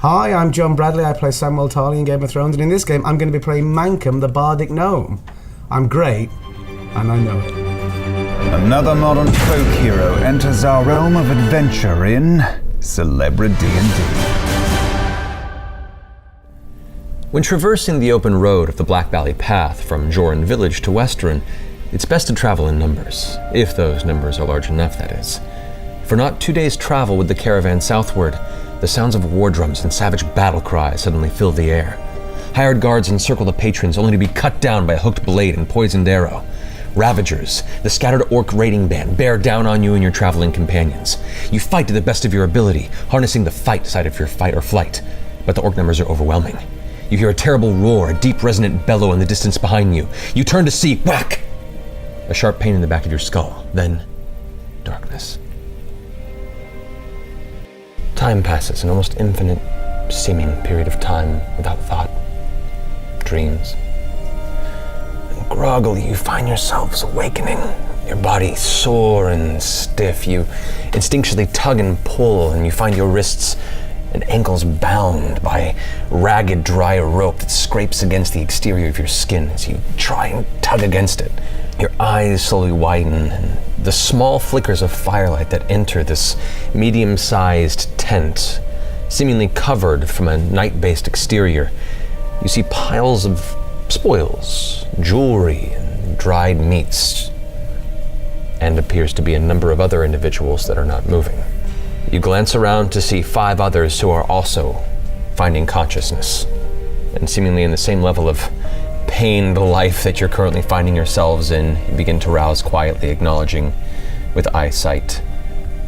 Hi, I'm John Bradley. I play Samwell Tarly in Game of Thrones, and in this game, I'm going to be playing Mankum, the Bardic Gnome. I'm great, and I know it. Another modern folk hero enters our realm of adventure in CelebriD&D. When traversing the open road of the Black Valley Path from Joran Village to Westerin, it's best to travel in numbers, if those numbers are large enough, that is. For not 2 days' travel with the caravan southward, the sounds of war drums and savage battle cries suddenly fill the air. Hired guards encircle the patrons only to be cut down by a hooked blade and poisoned arrow. Ravagers, the scattered orc raiding band, bear down on you and your traveling companions. You fight to the best of your ability, harnessing the fight side of your fight or flight, but the orc numbers are overwhelming. You hear a terrible roar, a deep resonant bellow in the distance behind you. You turn to see, whack! A sharp pain in the back of your skull, then darkness. Time passes, an almost infinite seeming period of time without thought, dreams. And groggily, you find yourselves awakening, your body sore and stiff. You instinctually tug and pull, and you find your wrists and ankles bound by ragged, dry rope that scrapes against the exterior of your skin as you try and tug against it. Your eyes slowly widen, and the small flickers of firelight that enter this medium-sized tent, seemingly covered from a night-based exterior, you see piles of spoils, jewelry, and dried meats, and appears to be a number of other individuals that are not moving. You glance around to see 5 others who are also finding consciousness, and seemingly in the same level of pained life that you're currently finding yourselves in. You begin to rouse quietly, acknowledging with eyesight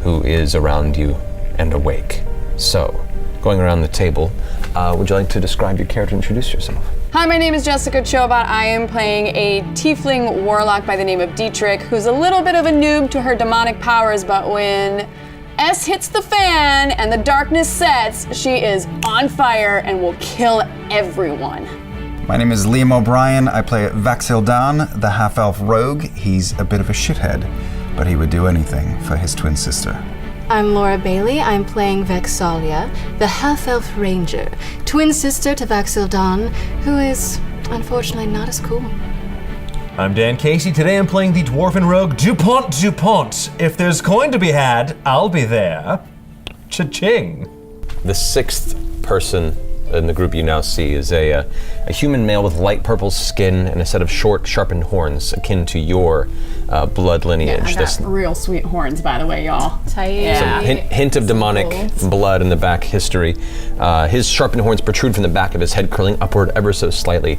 who is around you and awake. So, going around the table, would you like to describe your character and introduce yourself? Hi, my name is Jessica Chobot. I am playing a tiefling warlock by the name of Dietrich, who's a little bit of a noob to her demonic powers, but when S hits the fan and the darkness sets, she is on fire and will kill everyone. My name is Liam O'Brien. I play Vaxildan, the half-elf rogue. He's a bit of a shithead, but he would do anything for his twin sister. I'm Laura Bailey. I'm playing Vexalia, the half-elf ranger, twin sister to Vaxildan, who is unfortunately not as cool. I'm Dan Casey. Today I'm playing the dwarven rogue DuPont. If there's coin to be had, I'll be there. Cha-ching. The 6th person in the group you now see is a human male with light purple skin and a set of short, sharpened horns akin to your blood lineage. Yeah, I got real sweet horns, by the way, y'all. Tight. Yeah. Some hint of demonic blood in the back history. His sharpened horns protrude from the back of his head, curling upward ever so slightly.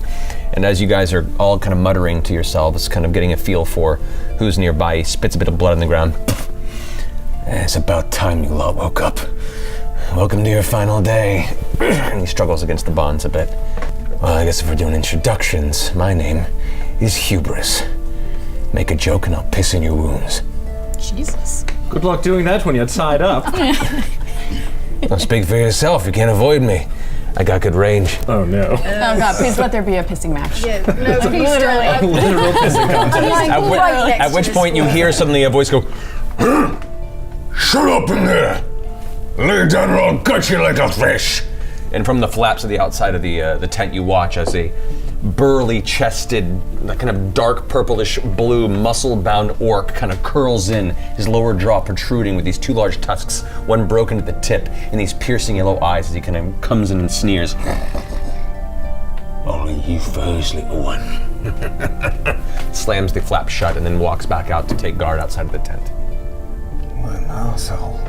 And as you guys are all kind of muttering to yourselves, kind of getting a feel for who's nearby, he spits a bit of blood on the ground. It's about time you all woke up. Welcome to your final day. And he struggles against the bonds a bit. Well, I guess if we're doing introductions, my name is Hubris. Make a joke and I'll piss in your wounds. Jesus. Good luck doing that when you're tied up. Well, speak for yourself, you can't avoid me. I got good range. Oh no. Oh God, please let there be a pissing match. Yeah, no, Literally. Literal pissing contest. At which point you hear suddenly a voice go, "Shut up in there! Lay down or I'll gut you like a fish!" And from the flaps of the outside of the tent you watch as a burly-chested, kind of dark purplish blue, muscle-bound orc kind of curls in, his lower jaw protruding with these 2 large tusks, one broken at the tip, and these piercing yellow eyes as he kind of comes in and sneers. Only you first, little one. Slams the flap shut and then walks back out to take guard outside of the tent. What an asshole.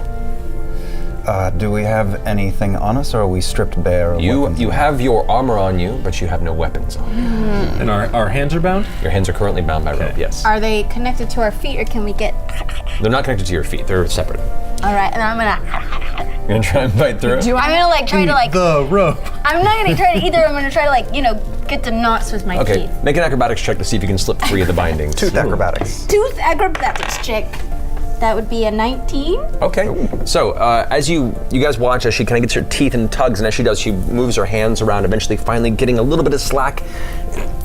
Do we have anything on us, or are we stripped bare? Of You weapons? have your armor on you, but you have no weapons on you. And our hands are bound? Your hands are currently bound by rope, yes. Are they connected to our feet, or can we get... They're not connected to your feet, they're separate. All right, and I'm gonna... You're gonna try and bite through? I'm gonna try to The rope. I'm not gonna try to either. I'm gonna try to get the knots with my Okay, teeth. make an acrobatics check to see if you can slip free of the bindings. Tooth acrobatics. Tooth acrobatics check. That would be a 19. Okay, so as you guys watch as she kind of gets her teeth and tugs, and as she does, she moves her hands around, eventually finally getting a little bit of slack,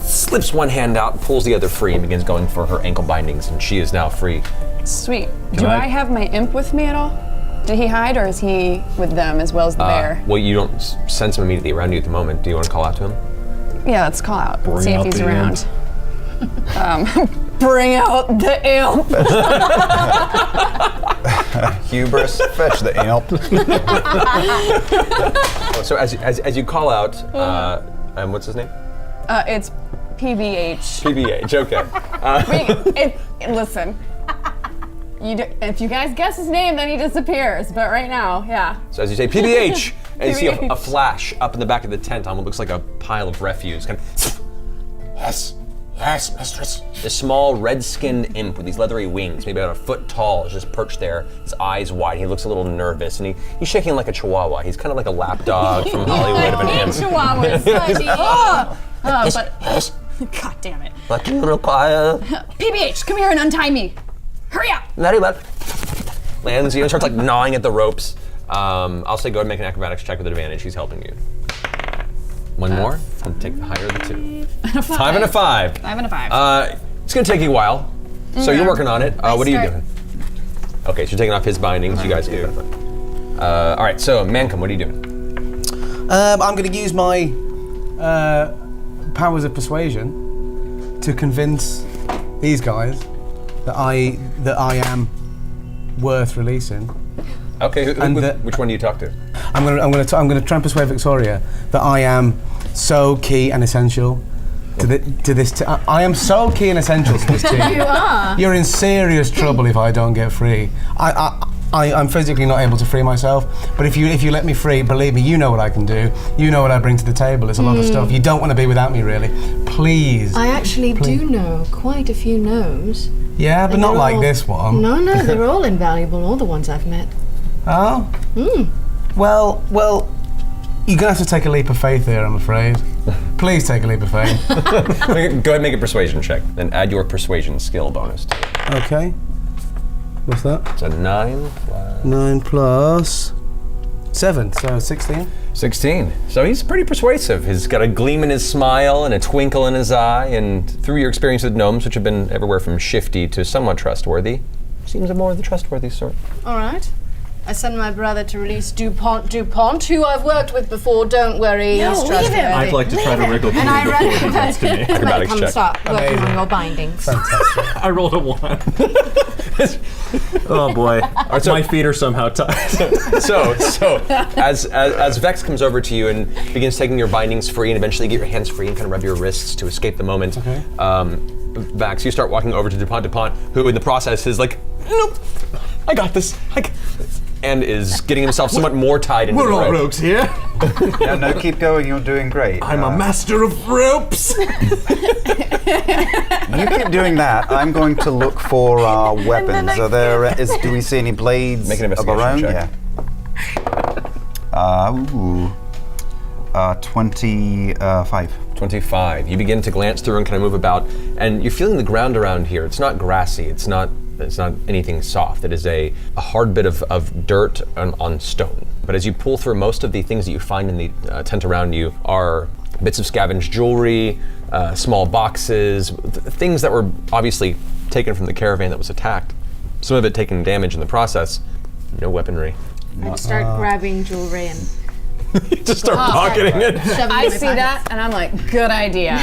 slips one hand out, pulls the other free, and begins going for her ankle bindings, and she is now free. Sweet. Do I have my imp with me at all? Did he hide, or is he with them as well as the bear? Well, you don't sense him immediately around you at the moment. Do you want to call out to him? Yeah, let's call out. See if out he's the around. Bring out the imp. Hubris, fetch the imp. So as you call out, and what's his name? It's PBH. PBH. Okay. Listen. If you guys guess his name, then he disappears. But right now, yeah. So as you say PBH, and you see a PBH. flash up in the back of the tent on what looks like a pile of refuse. Kind of. Yes, mistress. This small red-skinned imp with these leathery wings, maybe about a foot tall, is just perched there, his eyes wide. He looks a little nervous, and he's shaking like a chihuahua. He's kind of like a lap dog from Hollywood of an imp. Chihuahuas. God damn it. What do you require? PBH, come here and untie me. Hurry up. Very well. Lands you and starts like gnawing at the ropes. I'll say go ahead and make an acrobatics check with advantage. He's helping you. One more, and take the higher of the two. 5 and a 5. 5 and a 5. It's gonna take you a while. So you're working on it. What are you start- doing? Okay, so you're taking off his bindings. You guys do. All right, so Mankum, what are you doing? I'm going to use my powers of persuasion to convince these guys that I am worth releasing. Okay, which one do you talk to? I'm going to try and persuade Victoria that I am so key and essential to this. I am so key and essential to this team. You are. You're in serious trouble if I don't get free. I'm physically not able to free myself, but if you let me free, believe me, you know what I can do. You know what I bring to the table. It's a lot of stuff. You don't want to be without me, really. Please. I actually do know quite a few gnomes. Yeah, but And not they're like all- this one. No, they're all invaluable, all the ones I've met. Oh? Well, you're going to have to take a leap of faith here, I'm afraid. Please take a leap of faith. Go ahead and make a persuasion check, then add your persuasion skill bonus to it. Okay. What's that? It's a 9 plus 9 plus 7, so 16. 16. So he's pretty persuasive. He's got a gleam in his smile and a twinkle in his eye, and through your experience with gnomes, which have been everywhere from shifty to somewhat trustworthy, seems more of the trustworthy sort. All right. I send my brother to release DuPont, who I've worked with before. Don't worry, No, he's leave trustworthy. him. I'd like to try to wriggle And I through before he comes to me. Acrobatics come check. start working Amazing. on your bindings. I rolled a 1. Oh boy. My feet are somehow tied. So as Vex comes over to you and begins taking your bindings free and eventually get your hands free and kind of rub your wrists to escape the moment, Okay. Vax, you start walking over to DuPont, who in the process is like, nope, I got this. And is getting himself somewhat more tied into We're the all rope. rogues here. Yeah, no, keep going. You're doing great. I'm a master of ropes. You keep doing that. I'm going to look for weapons. Do we see any blades Make an of our own? investigation Yeah. 25. 25. You begin to glance through and kind of move about, and you're feeling the ground around here. It's not grassy. It's not anything soft. It is a hard bit of dirt on stone. But as you pull through, most of the things that you find in the tent around you are bits of scavenged jewelry, small boxes, things that were obviously taken from the caravan that was attacked. Some of it taking damage in the process. No weaponry. I'd start grabbing jewelry and Just start pocketing it. shoving it in I my see pockets. that, and I'm like, good idea.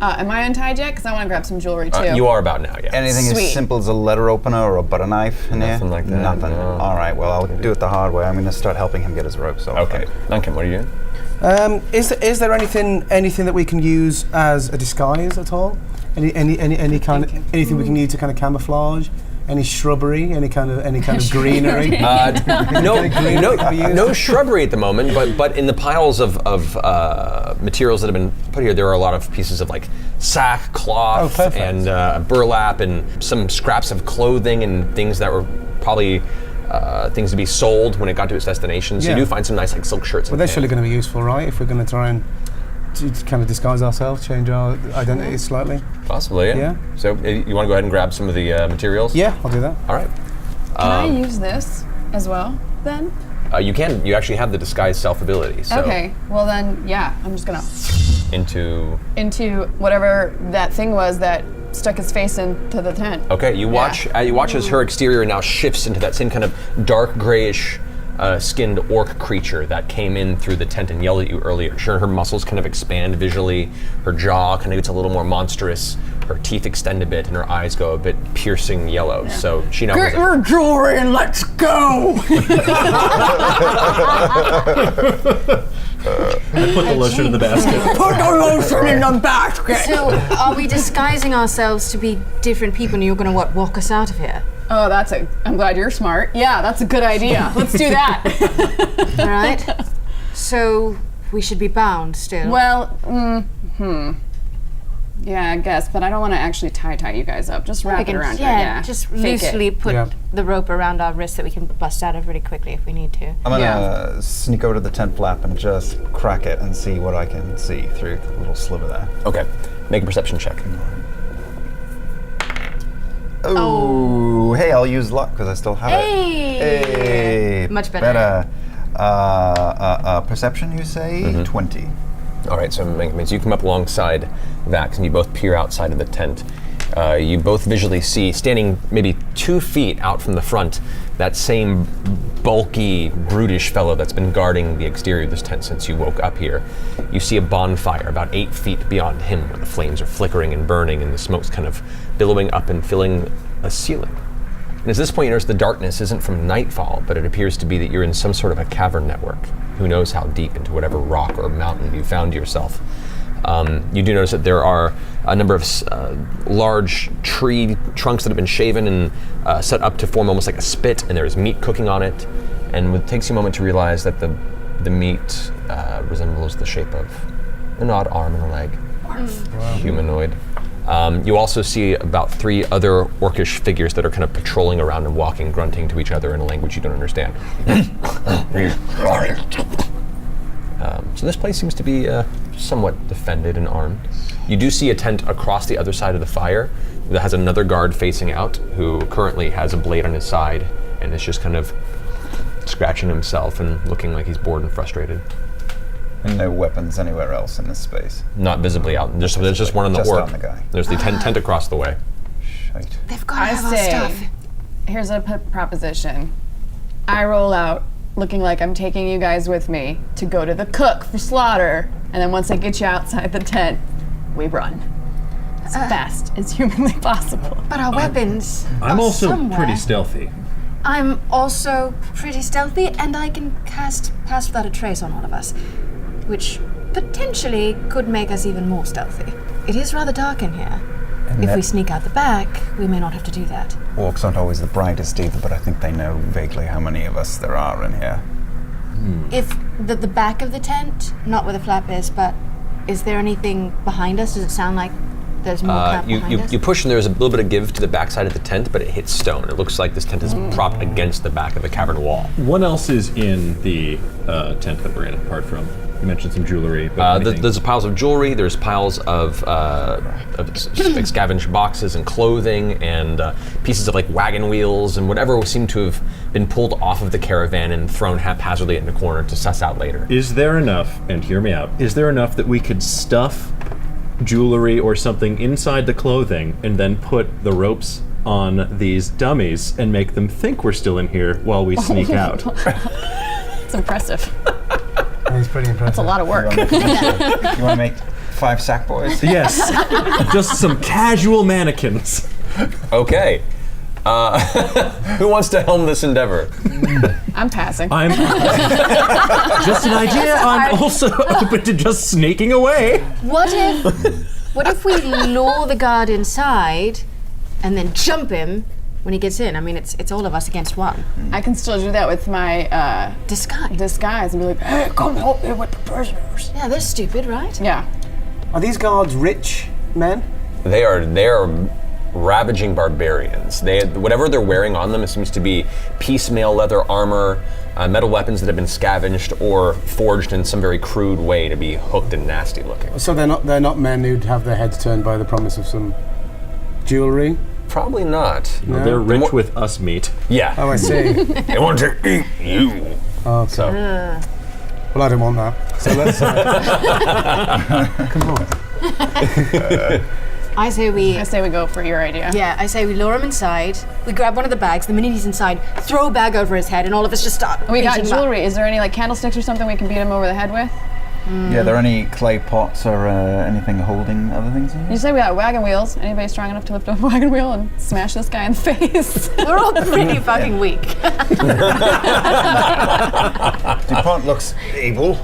Am I untied yet? Because I want to grab some jewelry too. You are about now, yeah. Anything Sweet. as simple as a letter opener or a butter knife in here? Nothing like that, Nothing. no. All right, well, I'll do it the hard way. I'm going to start helping him get his ropes off. Okay. Duncan, what are you doing? Is there anything that we can use as a disguise at all? Anything we can use to kind of camouflage? Any shrubbery? Any kind of greenery? No shrubbery at the moment, but in the piles of materials that have been put here, there are a lot of pieces of like sackcloth perfect. and burlap and some scraps of clothing and things that were probably things to be sold when it got to its destination. So Yeah. you do find some nice like silk shirts. Well, and they're pants. surely going to be useful, right? If we're going to try and to kind of disguise ourselves, change our identity slightly. Possibly, yeah. Yeah. So you want to go ahead and grab some of the materials? Yeah, I'll do that. All right. Can I use this as well, then? You can. You actually have the disguise self ability. So Okay, well then, yeah, I'm just gonna Into into whatever that thing was that stuck his face into the tent. Okay, you watch as her exterior now shifts into that same kind of dark grayish skinned orc creature that came in through the tent and yelled at you earlier. Sure, her muscles kind of expand visually, her jaw kind of gets a little more monstrous, her teeth extend a bit, and her eyes go a bit piercing yellow. So she now Get your jewelry and let's go! I put the lotion in the basket. Put the lotion in the basket! So, are we disguising ourselves to be different people and you're gonna, walk us out of here? Oh, I'm glad you're smart. Yeah, that's a good idea. Let's do that. All right. So, we should be bound still. Well, yeah, I guess, but I don't want to actually tie you guys up. Just wrap it around here. Yeah, just Fake loosely it. put the rope around our wrists that we can bust out of really quickly if we need to. I'm gonna sneak over to the tent flap and just crack it and see what I can see through the little sliver there. Okay, make a perception check. Oh, hey, I'll use luck because I still have it. Hey! Much better. Perception, you say? 20. All right, so it means you come up alongside Vax and you both peer outside of the tent. You both visually see, standing maybe 2 feet out from the front, that same bulky, brutish fellow that's been guarding the exterior of this tent since you woke up here. You see a bonfire about 8 feet beyond him where the flames are flickering and burning and the smoke's kind of billowing up and filling a ceiling. And at this point you notice the darkness isn't from nightfall, but it appears to be that you're in some sort of a cavern network. Who knows how deep into whatever rock or mountain you found yourself. You do notice that there are a number of large tree trunks that have been shaven and set up to form almost like a spit, and there's meat cooking on it. And it takes you a moment to realize that the meat resembles the shape of an odd arm and a leg. Humanoid. You also see about 3 other orcish figures that are kind of patrolling around and walking, grunting to each other in a language you don't understand. So this place seems to be somewhat defended and armed. You do see a tent across the other side of the fire that has another guard facing out who currently has a blade on his side and is just kind of scratching himself and looking like he's bored and frustrated. And no weapons anywhere else in this space. Not visibly out. There's just one on the Just orc. on the guy. There's the tent across the way. Shite. They've got to I have our say, stuff. here's a proposition. I roll out looking like I'm taking you guys with me to go to the cook for slaughter, and then once I get you outside the tent, we run. As fast as humanly possible. But our weapons I'm are also somewhere. pretty stealthy. I'm also pretty stealthy, and I can cast Pass Without a Trace on all of us, which potentially could make us even more stealthy. It is rather dark in here. And If we sneak out the back, we may not have to do that. Orcs aren't always the brightest either, but I think they know vaguely how many of us there are in here. If the back of the tent, not where the flap is, but is there anything behind us? Does it sound like there's more crap behind us? You push and there's a little bit of give to the backside of the tent, but it hits stone. It looks like this tent is propped against the back of the cavern wall. What else is in the tent that we're in, apart from, you mentioned some jewelry, but anything? There's piles of jewelry, there's piles of like scavenged boxes and clothing and pieces of like wagon wheels and whatever seemed to have been pulled off of the caravan and thrown haphazardly in the corner to suss out later. Is there enough, and hear me out, is there enough that we could stuff jewelry or something inside the clothing and then put the ropes on these dummies and make them think we're still in here while we sneak out? It's impressive. It's pretty impressive. It's a lot of work. You want to make 5 sack boys? Yes, just some casual mannequins. Okay. Who wants to helm this endeavor? I'm passing. I'm just an idea. I'm also open to just sneaking away. What if we lure the guard inside and then jump him when he gets in? I mean, it's all of us against one. I can still do that with my Disguise. and be like, hey, come help me with the prisoners. Yeah, they're stupid, right? Yeah. Are these guards rich men? They are ravaging barbarians. Whatever they're wearing on them, it seems to be piecemeal leather armor, metal weapons that have been scavenged or forged in some very crude way to be hooked and nasty looking. So they're not men who'd have their heads turned by the promise of some jewelry? Probably not. No. They're rich with us meat. Yeah. Oh, I see. They want to eat you. Okay. So Well, I don't want that. So let's. Come on. I say we go for your idea. Yeah, I say we lure him inside. We grab one of the bags. The minute he's inside, throw a bag over his head, and all of us just start. We got beating him up. jewelry. Is there any like candlesticks or something we can beat him over the head with? Yeah, are there any clay pots or anything holding other things in You here? say we got wagon wheels. Anybody strong enough to lift up a wagon wheel and smash this guy in the face? We're all pretty fucking weak. DuPont looks able.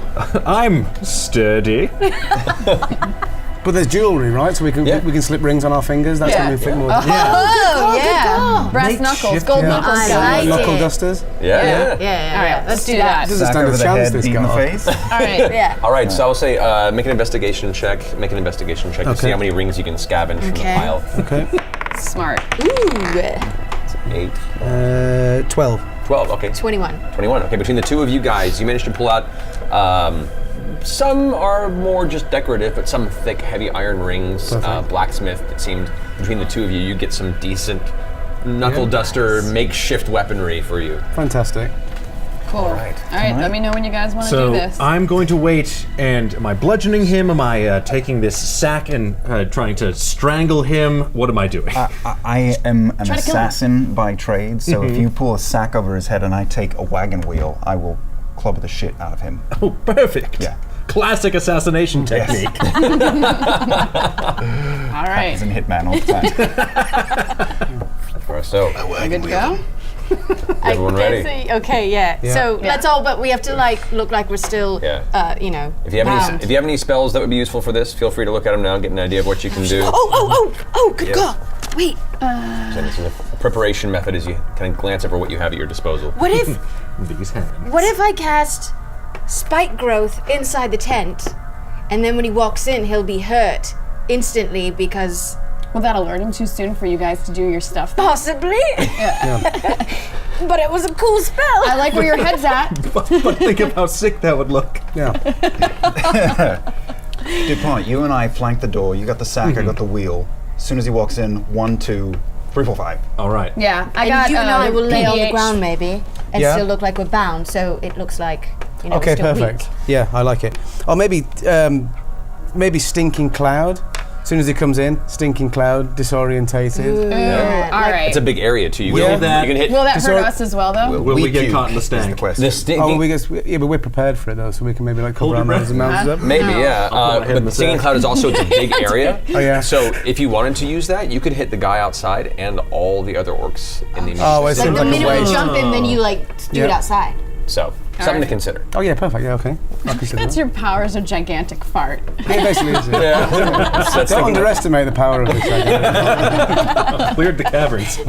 I'm sturdy. But there's jewelry, right? So we can slip rings on our fingers. That's when we inflict more. Oh, yeah. Brass knuckles, gold knuckles. I guys. like Knuckle it. dusters. Yeah. Yeah. All right, let's do that. Doesn't Sack stand over a the chance, head, this beat in the guy. face. All right. Yeah. All right, so I will say, make an investigation check. Make an investigation check to see Okay. how many rings you can scavenge from the Okay. pile. Okay. Smart. Ooh. 8, 12. 12. Okay. 21. 21. Okay, between the two of you guys, you managed to pull out. Some are more just decorative, but some thick, heavy iron rings. Blacksmith. It seemed between the two of you, you get some decent knuckle duster makeshift weaponry for you. Fantastic. Cool. All right. Let me know when you guys want to do So this. I'm going to wait, and am I bludgeoning him? Am I taking this sack and trying to strangle him? What am I doing? I am an Try to kill him. assassin by trade, so if you pull a sack over his head and I take a wagon wheel, I will club the shit out of him. Oh, perfect. Yeah. Classic assassination technique. All right. He's in Hitman all the time. All right, so Good to go? everyone ready? Okay, yeah. So let's all, but we have to like look like we're still, Yeah. you know. If you have bound. any, if you have any spells that would be useful for this, feel free to look at them now and get an idea of what you can do. Oh, good Yes. call. Wait, So this is a preparation method as you kind of glance over what you have at your disposal. what if These hands. what if I cast spike growth inside the tent, and then when he walks in, he'll be hurt instantly because Will that alert him too soon for you guys to do your stuff? possibly. But it was a cool spell. I like where your head's at. But think of how sick that would look. Yeah. DuPont, you and I flank the door. You got the sack, I got the wheel. As soon as he walks in, 1, 2, 3, 4, 5. All right. Yeah, I And got you and I will lay on the PDH. ground maybe, and Yeah. still look like we're bound, so it looks like you know. Okay, we're still perfect. weak. Yeah, I like it. Or maybe Stinking Cloud. As soon as he comes in, Stinking Cloud, disorientated. Yeah, All like- right. It's a big area too. You Will can, that- you can hit Will that hurt Disor- us as well, though? Will we Weak get puke caught in the is the stank? question. the Oh, stinking. but we're prepared for it though, so we can maybe like cover Hold our your noses and breath. mouths up. Maybe, yeah. I'll put my head in But the Stinging sack. Cloud is also it's a big area. Oh yeah. So if you wanted to use that, you could hit the guy outside and all the other orcs in the immediate Oh, it Like seems the like a minute we waste. jump in, then you like do it Yeah. outside. So something to right. consider. Oh yeah, perfect. Yeah, okay. I'll consider That's that. your powers of gigantic fart. Yeah, basically is it. That's Don't thinking- underestimate the power of this. Idea. Cleared the caverns.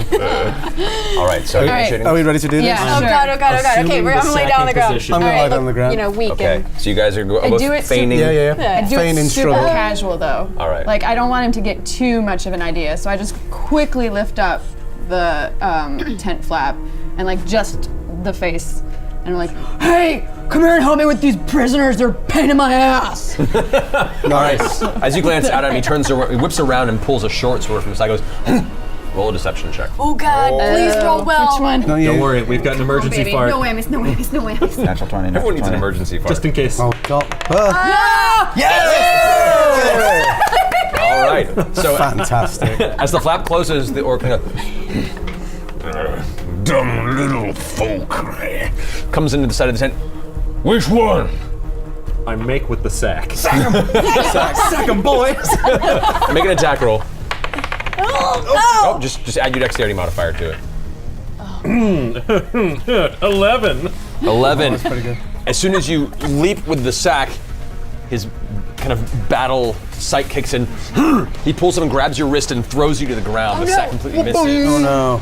All right, so you're right. initiating. Are we ready to do this? Yeah. Oh Sure. god, oh god, oh god. Okay, Assuming we're the gonna lay down on the sacking ground. position. I'm gonna All lie right, down on the ground. You know, weak Okay, and so you guys are both do it super- feigning. Yeah. I do Feign it in super struggle. casual though. All right. Like I don't want him to get too much of an idea, so I just quickly lift up the tent flap and like just the face, and I'm like, "Hey, come here and help me with these prisoners. They're a pain in my ass." Nice. As you glance out at him, he turns around, he whips around and pulls a short sword from his side. Goes, roll a deception check. oh god, please roll well. Which one? No, you. Don't worry, we've got an emergency Baby, fart. no way, miss, no way, miss, no way, miss. Natural 20, natural Everyone needs an 20. emergency fart. Just in case. Oh God. All right. So Fantastic. as the flap closes, the orc kind of dumb little folk comes into the side of the tent. Which one? I make with the sack. Sack 'em, boys! Make an attack roll. Oh, just add your dexterity modifier to it. 11. 11. Pretty good. As soon as you leap with the sack, his kind of battle sight kicks in. He pulls him and grabs your wrist and throws you to the ground. The sack completely misses. Oh no.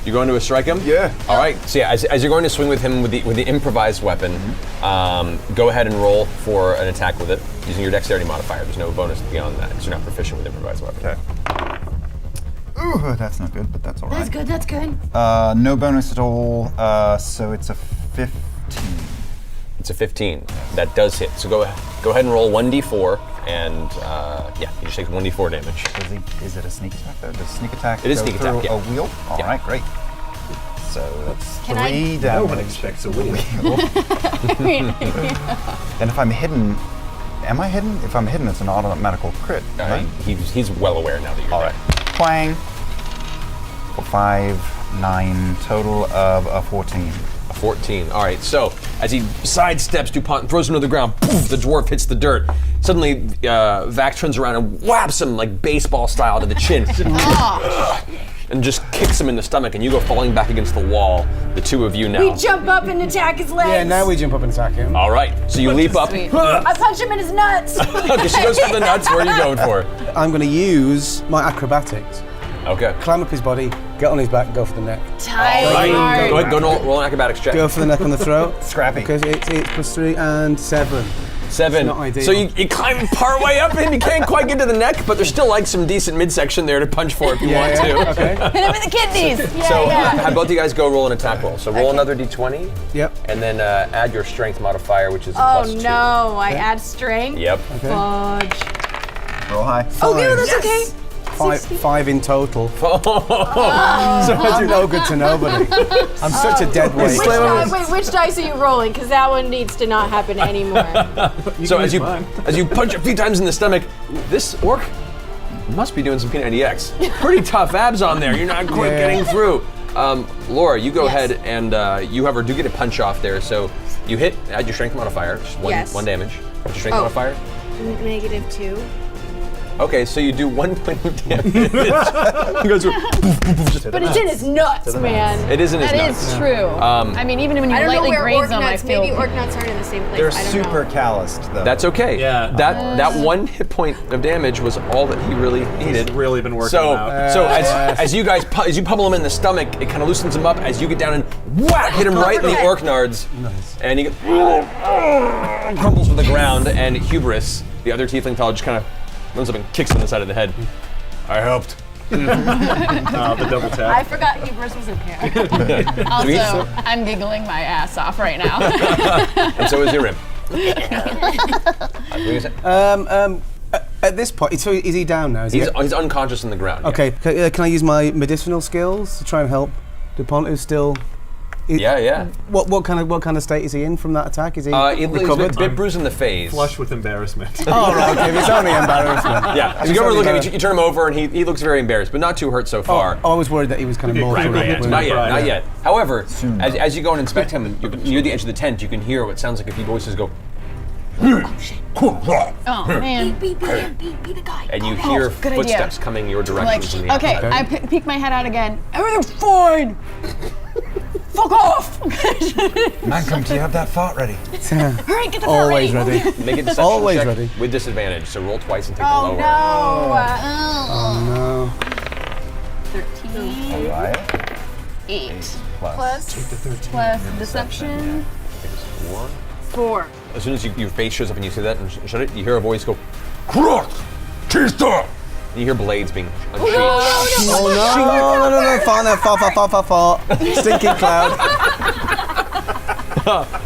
You going to strike him? Yeah. All right. So yeah, as you're going to swing with him with the improvised weapon, go ahead and roll for an attack with it using your dexterity modifier. There's no bonus beyond that because you're not proficient with improvised weapon. Okay. Ooh, that's not good, but that's all right. That's good, that's good. No bonus at all, so it's a 15. It's a 15. That does hit. So go ahead and roll 1d4, and yeah, you just take 1d4 damage. Is it a sneak attack though? Does sneak attack It is go sneak attack, through yeah. a wheel? All Yeah. right, great. So that's Can I- 3 No one damage. expects a wheel. And if I'm hidden am I hidden? If I'm hidden, it's an automatical crit, right? He's well aware now that you're All right. Twang. 5, 9, total of a 14. 14. All right, so as he sidesteps DuPont and throws him to the ground, poof, the dwarf hits the dirt. Suddenly, Vax turns around and whaps him like baseball style to the chin. And just kicks him in the stomach, and you go falling back against the wall, the two of you now. We jump up and attack his legs. Yeah, now we jump up and attack him. All right, so you leap up. I punch him in his nuts. Okay, she goes for the nuts. Where are you going for? I'm going to use my acrobatics. Okay. Climb up his body, get on his back, go for the neck. Tight. Right. Go ahead, roll an acrobatics check. Go for the neck on the throat. Scrappy. Because it's +3 and 7. 7. Not ideal. So you climb part way up him. You can't quite get to the neck, but there's still like some decent midsection there to punch for if you want to. Okay. Hit him in the kidneys. So have both you guys go roll an attack roll. So roll another d20, Yep. and then add your strength modifier, which is a Oh +2. no, I add strength. Yep. Fudge. Roll high. Oh, no, that's okay. 5 in total. So I'm no good to nobody. I'm such a dead weight. Which dice are you rolling? Because that one needs to not happen anymore. So as you punch a few times in the stomach, this orc must be doing some P90X. Pretty tough abs on there. You're not quite getting through. Laura, you go ahead and you, however, do get a punch off there. So you hit, add your strength modifier, just one damage. What's your strength modifier? -2. Okay, so you do 1 point of damage. He goes through. But it's in his nuts, man. It is in his That nuts. is true. I mean, even when you I don't know lightly where graze orc them, I nuts, feel. maybe orc nuts aren't in the same place. They're I don't super know. calloused, though. That's okay. Yeah. That 1 hit point of damage was all that he really needed. He's really been working So, out. so as you guys as you pummel him in the stomach, it kind of loosens him up. As you get down and whack, hit him right in the orc nards, and he crumbles to the ground. And Hubris, the other tiefling fellow, just kind of runs up and kicks him in the side of the head. I helped. The double I tap. forgot Hubris was in here. Also, I'm giggling my ass off right now. And so is your rim. At this point, so is he down now? Is he? He's unconscious in the ground. yeah. Okay, can I use my medicinal skills to try and help DuPont, who's still... Yeah. What kind of state is he in from that attack? Is he He's recovered? a bit bruised in the face. Flush with embarrassment. Oh, right, okay, it's only embarrassment. Yeah. So He's you go over only look at him, embarrassed. you turn him over, and he looks very embarrassed, but not too hurt so far. I was worried that he was kind of more... Right, right, Not yet, Right. not yet. However, as you go and inspect him, and you're near the edge of the tent, you can hear what sounds like a few voices go, Oh man. Be the guy. and you hear good idea. footsteps coming your direction Like, from the okay, outside. I peek my head out again. Everything's fine. Fuck off. Malcolm, do you have that fart ready? Hurry, get the fart Always ready. Make a deception Always check ready. with disadvantage, so roll twice and take Oh the lower. no. No. 13, All right. 8 Plus. plus deception. 4. As soon as your face shows up and you see that and shut it, you hear a voice go, "Cross, Chista!" And you hear blades being unsheathed. Oh no! Fart. Stinking cloud.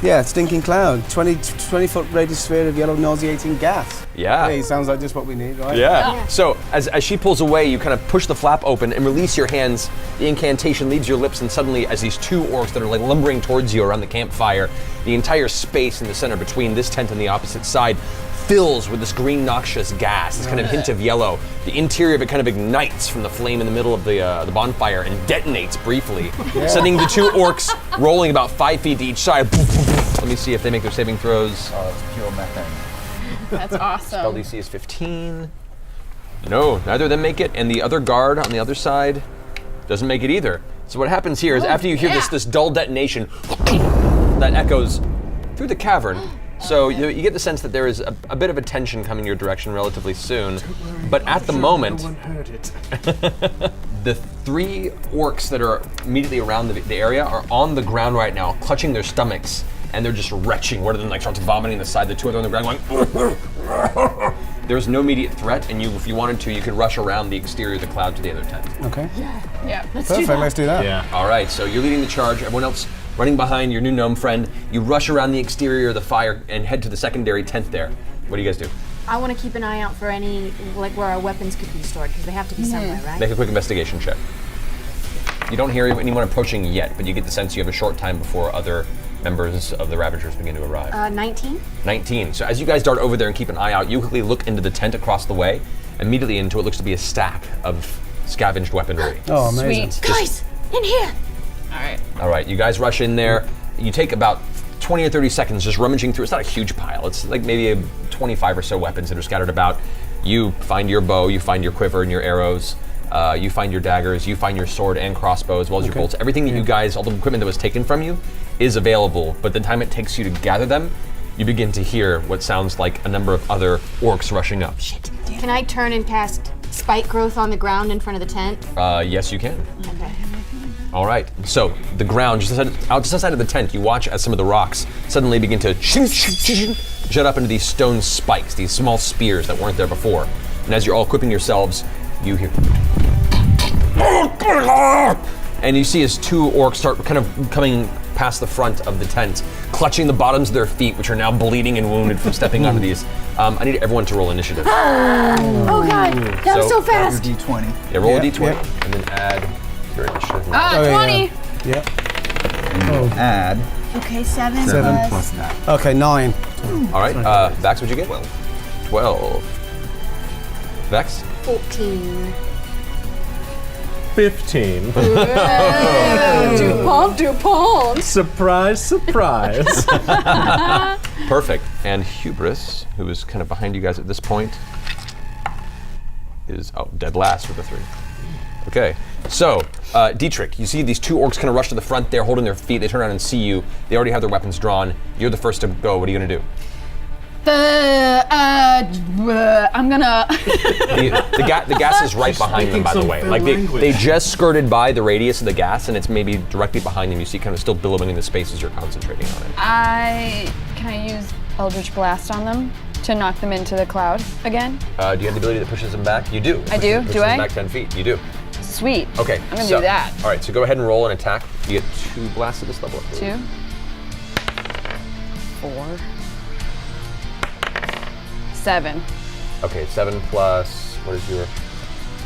Yeah, stinking cloud. 20-foot radius sphere of yellow nauseating gas. Yeah. Hey, sounds like just what we need, right? Yeah. So as she pulls away, you kind of push the flap open and release your hands. The incantation leaves your lips, and suddenly, as these two orcs that are like lumbering towards you around the campfire, the entire space in the center between this tent and the opposite side fills with this green noxious gas, this kind of hint of yellow. The interior of it kind of ignites from the flame in the middle of the bonfire and detonates briefly, sending the two orcs rolling about 5 feet to each side. Let me see if they make their saving throws. Oh, it's pure methane. That's awesome. LDC is 15. No, neither of them make it, and the other guard on the other side doesn't make it either. So what happens here is after you hear this dull detonation that echoes through the cavern, so you get the sense that there is a bit of a tension coming your direction relatively soon. But at the moment, the 3 orcs that are immediately around the area are on the ground right now, clutching their stomachs, and they're just retching. One of them like starts vomiting the side. The 2 of them on the ground going. There's no immediate threat, and if you wanted to, you could rush around the exterior of the cloud to the other tent. Okay. Yeah. Perfect. Let's do that. Yeah. All right, so you're leading the charge. Everyone else running behind your new gnome friend. You rush around the exterior of the fire and head to the secondary tent there. What do you guys do? I want to keep an eye out for any, like, where our weapons could be stored, because they have to be somewhere, right? Make a quick investigation check. You don't hear anyone approaching yet, but you get the sense you have a short time before other members of the Ravagers begin to arrive. 19. 19. So as you guys dart over there and keep an eye out, you quickly look into the tent across the way. Immediately into it looks to be a stack of scavenged weaponry. Oh, amazing. Sweet. Guys, in here. All right, you guys rush in there. You take about 20 or 30 seconds just rummaging through. It's not a huge pile. It's like maybe 25 or so weapons that are scattered about. You find your bow, you find your quiver and your arrows, you find your daggers, you find your sword and crossbow, as well as your bolts. Everything that you guys, all the equipment that was taken from you is available, but the time it takes you to gather them, you begin to hear what sounds like a number of other orcs rushing up. Shit. Can I turn and cast spike growth on the ground in front of the tent? Yes, you can. Okay. All right, so the ground, just outside of the tent, you watch as some of the rocks suddenly begin to jut up into these stone spikes, these small spears that weren't there before. And as you're all equipping yourselves, you hear... And you see as two orcs start kind of coming past the front of the tent, clutching the bottoms of their feet, which are now bleeding and wounded from stepping onto these. I need everyone to roll initiative. Oh god, that was so fast. Your D20. Yeah, roll a Yeah, d20, yeah. and then add your initiative. 20. Yeah. Add Okay, 7 7 plus that. Okay, 9. All right, Vax, what'd you get? 12. Vex? 14. 15. DuPont. Surprise, surprise. Perfect. And Hubris, who is kind of behind you guys at this point, is dead last with a 3. Okay, so Dietrich, you see these two orcs kind of rush to the front there, holding their feet. They turn around and see you. They already have their weapons drawn. You're the first to go. What are you gonna do? I'm gonna. The gas is right behind them, by the way. Like they just skirted by the radius of the gas, and it's maybe directly behind them. You see, kind of still billowing in the space as you're concentrating on it. Can I use Eldritch Blast on them to knock them into the cloud again? Do you have the ability that pushes them back? You do. I do? Pushes Do them I? back 10 feet. You do. Sweet. Okay. I'm gonna so- do that. All right. So go ahead and roll an attack. You get 2 blasts at this level. 2, 4, 7, Okay. 7 plus what is your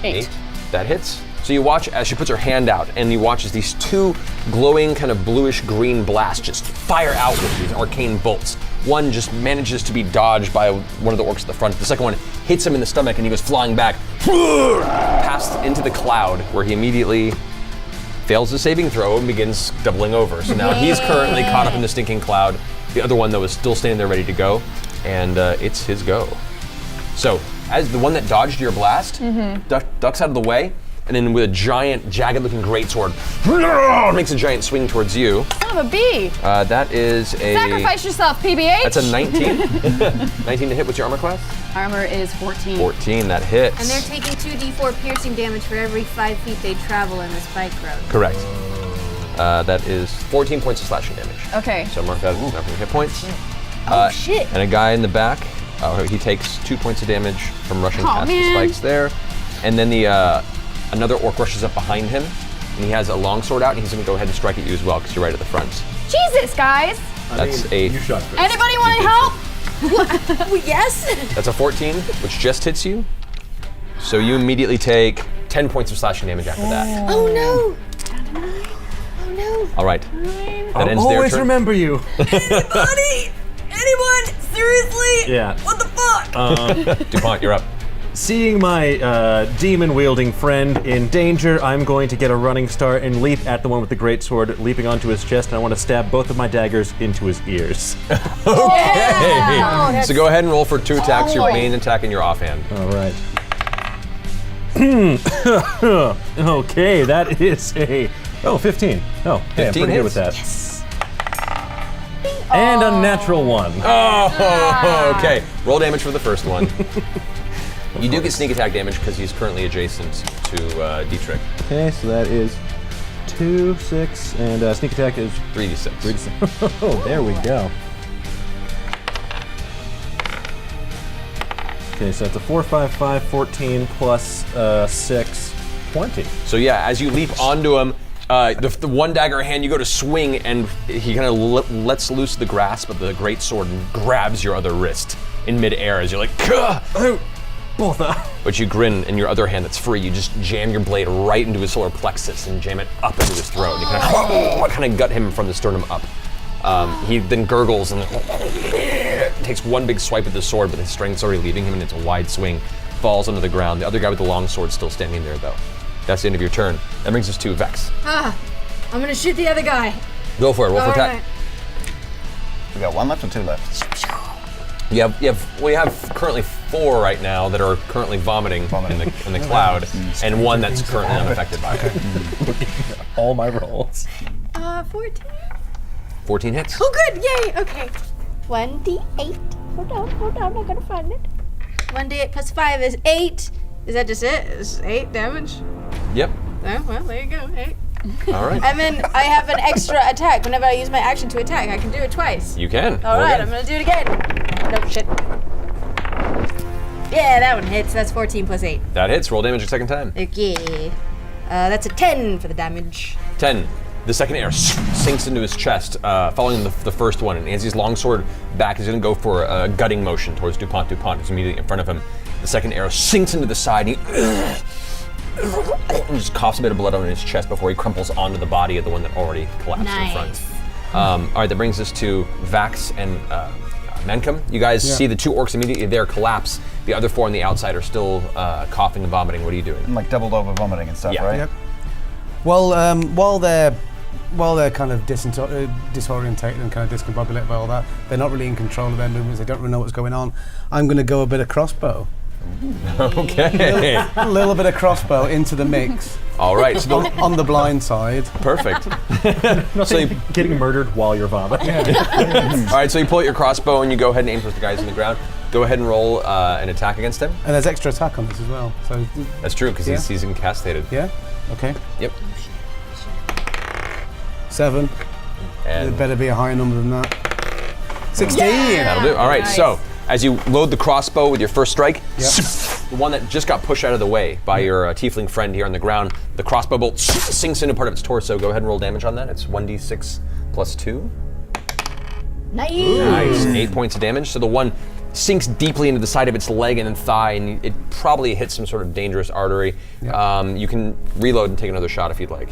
8. That hits. So you watch as she puts her hand out, and you watch as these 2 glowing, kind of bluish green blasts just fire out with these arcane bolts. One just manages to be dodged by one of the orcs at the front. The second one hits him in the stomach, and he goes flying back, past into the cloud, where he immediately fails the saving throw and begins doubling over. So now he's currently caught up in the stinking cloud. The other one, though, is still standing there ready to go, and it's his go. So as the one that dodged your blast ducks out of the way, and then with a giant, jagged-looking greatsword, makes a giant swing towards you. Son of a bee. That is a... Sacrifice yourself, PBH. That's a 19. 19 to hit. What's your armor class? Armor is 14. 14, that hits. And they're taking 2d4 piercing damage for every 5 feet they travel in the spike road. Correct. That is 14 points of slashing damage. Okay. So mark that as enough hit points. Oh shit. And a guy in the back, he takes 2 points of damage from rushing past the spikes there. And then the another orc rushes up behind him, and he has a longsword out, and he's gonna go ahead and strike at you as well, because you're right at the front. Jesus, guys. That's You shot first. Anybody want help? Yes. That's a 14, which just hits you. So you immediately take 10 points of slashing damage after that. Oh no. Oh no. All right. That I'll ends their always turn. remember you. Buddy! Anyone? Seriously? Yeah. What the fuck? DuPont, you're up. Seeing my demon-wielding friend in danger, I'm going to get a running start and leap at the one with the greatsword, leaping onto his chest, and I want to stab both of my daggers into his ears. Okay. So go ahead and roll for 2 attacks, your main attack and your offhand. All right. Okay, that is a 15. Oh, hey, I'm 15 pretty good with that. hits. And a natural 1. Oh, okay. Roll damage for the first one. You do get sneak attack damage because he's currently adjacent to Dietrich. Okay, so that is 2, 6, and sneak attack is 3d6. Oh, there we go. Okay, so that's a 4, 5, 5, 14 plus 6, 20. So yeah, as you leap onto him, the one dagger hand, you go to swing, and he kind of lets loose the grasp of the great sword and grabs your other wrist in midair as you're like, "Gah!" Both But you grin, and your other hand that's free, you just jam your blade right into his solar plexus and jam it up into his throat. You kind of gut him from the sternum up. He then gurgles and takes one big swipe at the sword, but his strength's already leaving him, and it's a wide swing. Falls onto the ground. The other guy with the long sword still standing there, though. That's the end of your turn. That brings us to Vex. I'm gonna shoot the other guy. Go for it. Roll for attack. We got 1 left or 2 left? You have currently 4 right now that are currently vomiting in the cloud, and 1 that's currently unaffected by it. All my rolls. 14. 14 hits. Oh, good! Yay! Okay. 1d8. Hold on, I gotta find it. 1d8 plus 5 is 8. Is that just it? Is 8 damage? Yep. Oh, well, there you go. 8. All right. And then I have an extra attack. Whenever I use my action to attack, I can do it twice. You can. All right, I'm gonna do it again. No shit. Yeah, that one hits. That's 14 plus 8. That hits. Roll damage your second time. Okay. That's a 10 for the damage. 10. The second arrow sinks into his chest, following the first one, and as his longsword back, he's going to go for a gutting motion towards Dupont. Dupont is immediately in front of him. The second arrow sinks into the side, and he just coughs a bit of blood on his chest before he crumples onto the body of the one that already collapsed in front. All right, that brings us to Vax and Menkum. You guys see the 2 orcs immediately there collapse. The other 4 on the outside are still coughing and vomiting. What are you doing? I'm like doubled over vomiting and stuff, Yeah. right? Yep. Well, while they're kind of disorientated and kind of discombobulated by all that, they're not really in control of their movements. They don't really know what's going on. I'm going to go a bit of crossbow. Okay. A little bit of crossbow into the mix. All right. So on the blind side. perfect. So you getting murdered while you're vomiting. All right, so you pull out your crossbow and you go ahead and aim towards the guys on the ground. Go ahead and roll an attack against him. And there's extra attack on this as well. So That's true, because he's incapacitated. yeah. Okay. Yep. 7. And It better be a higher number than that. 16. that'll do. All right, Nice. so as you load the crossbow with your first strike, the one that just got pushed out of the way by your tiefling friend here on the ground, the crossbow bolt sinks into part of its torso. Go ahead and roll damage on that. It's 1d6 plus 2. Nice. Nice. 8 points of damage. So the one sinks deeply into the side of its leg and then thigh, and it probably hits some sort of dangerous artery. You can reload and take another shot if you'd like.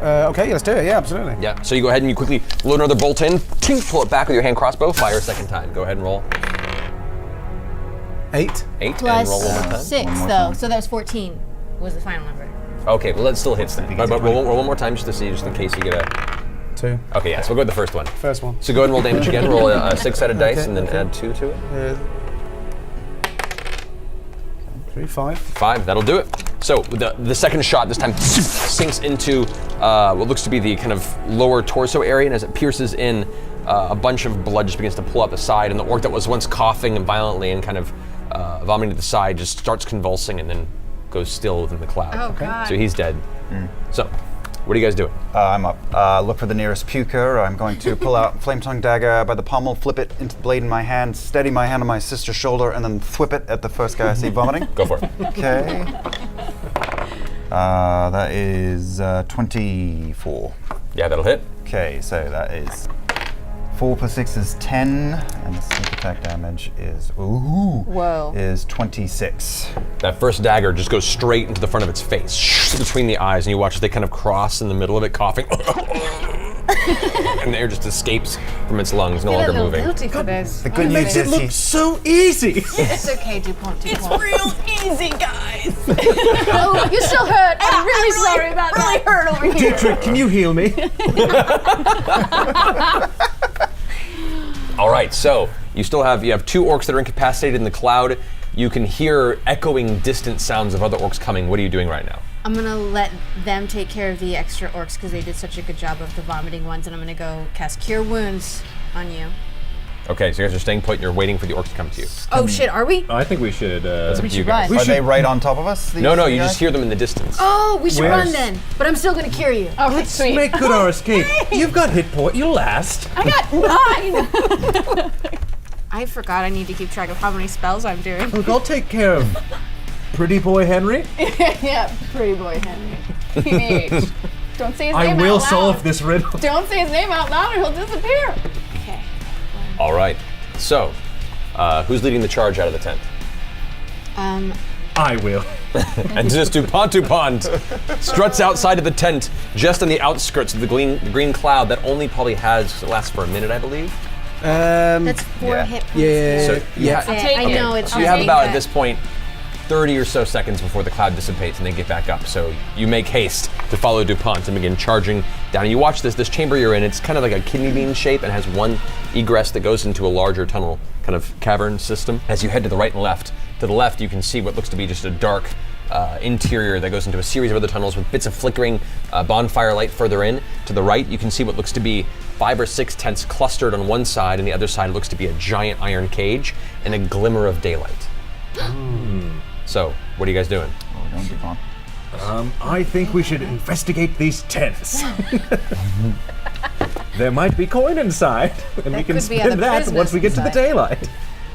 Okay, let's do it. Yeah, absolutely. Yeah, so you go ahead and you quickly load another bolt in, tink, pull it back with your hand crossbow, fire a second time. Go ahead and roll. 8. 8, Plus and roll one more time. 6, though. So that was 14 was the final number. Okay, well that still hits then. But roll one more time just to see, just in case you get a... 2. Okay, yeah, so we'll go with the first one. First one. So go ahead and roll damage again, roll a 6-sided dice and then add 2 to it. 3, 5. 5, that'll do it. So the second shot this time sinks into what looks to be the kind of lower torso area, and as it pierces in, a bunch of blood just begins to pull out the side, and the orc that was once coughing violently and kind of vomiting to the side just starts convulsing and then goes still within the cloud. Oh, God. So he's dead. So, what are you guys doing? I'm up. Look for the nearest puker. I'm going to pull out Flame Tongue Dagger by the pommel, flip it into the blade in my hand, steady my hand on my sister's shoulder, and then thwip it at the first guy I see vomiting. Go for it. Okay. That is 24. Yeah, that'll hit. Okay, so that is 4 plus 6 is 10, and the sneak attack damage is is 26. That first dagger just goes straight into the front of its face, between the eyes, and you watch as they kind of cross in the middle of it, coughing. And the air just escapes from its lungs, no longer moving. Guilty for this. The good news is he, so easy. It's okay, Dupont. It's real easy, guys. Oh, you still hurt. I'm really sorry about that. Really hurt over here. Dietrich, can you heal me? All right, so you have 2 orcs that are incapacitated in the cloud. You can hear echoing distant sounds of other orcs coming. What are you doing right now? I'm gonna let them take care of the extra orcs because they did such a good job of the vomiting ones, and I'm gonna go cast Cure Wounds on you. Okay, so you guys are staying put and you're waiting for the orcs to come to you. Oh shit, are we? I think we should. That's up We to you should guys. run. are they right on top of us? No, you guys? just hear them in the distance. Oh, we should Where's- run then. But I'm still gonna cure you. Okay, sweet. Make good our escape. You've got hit point. You'll last. I got 9. I forgot I need to keep track of how many spells I'm doing. Look, I'll take care of Pretty Boy Henry. Yeah, pretty boy Henry. PBH. Don't say his I name will out loud. solve this riddle. Don't say his name out loud or he'll disappear. Okay. All right, so who's leading the charge out of the tent? I will. And just DuPont struts outside of the tent, just on the outskirts of the green cloud that only probably lasts for a minute, I believe. That's 4 hit points. Yeah. So Yeah. I know it's. So you have about, at this point, 30 or so seconds before the cloud dissipates and they get back up. So you make haste to follow DuPont and begin charging down. And you watch this chamber you're in, it's kind of like a kidney bean shape and has one egress that goes into a larger tunnel kind of cavern system. As you head to the right and left, to the left you can see what looks to be just a dark interior that goes into a series of other tunnels with bits of flickering bonfire light further in. To the right you can see what looks to be 5 or 6 tents clustered on one side, and the other side looks to be a giant iron cage and a glimmer of daylight. So, what are you guys doing? Oh, we're going DuPont. I think we should investigate these tents. There might be coin inside, and we can could be spend other that once we get to the prisoners daylight.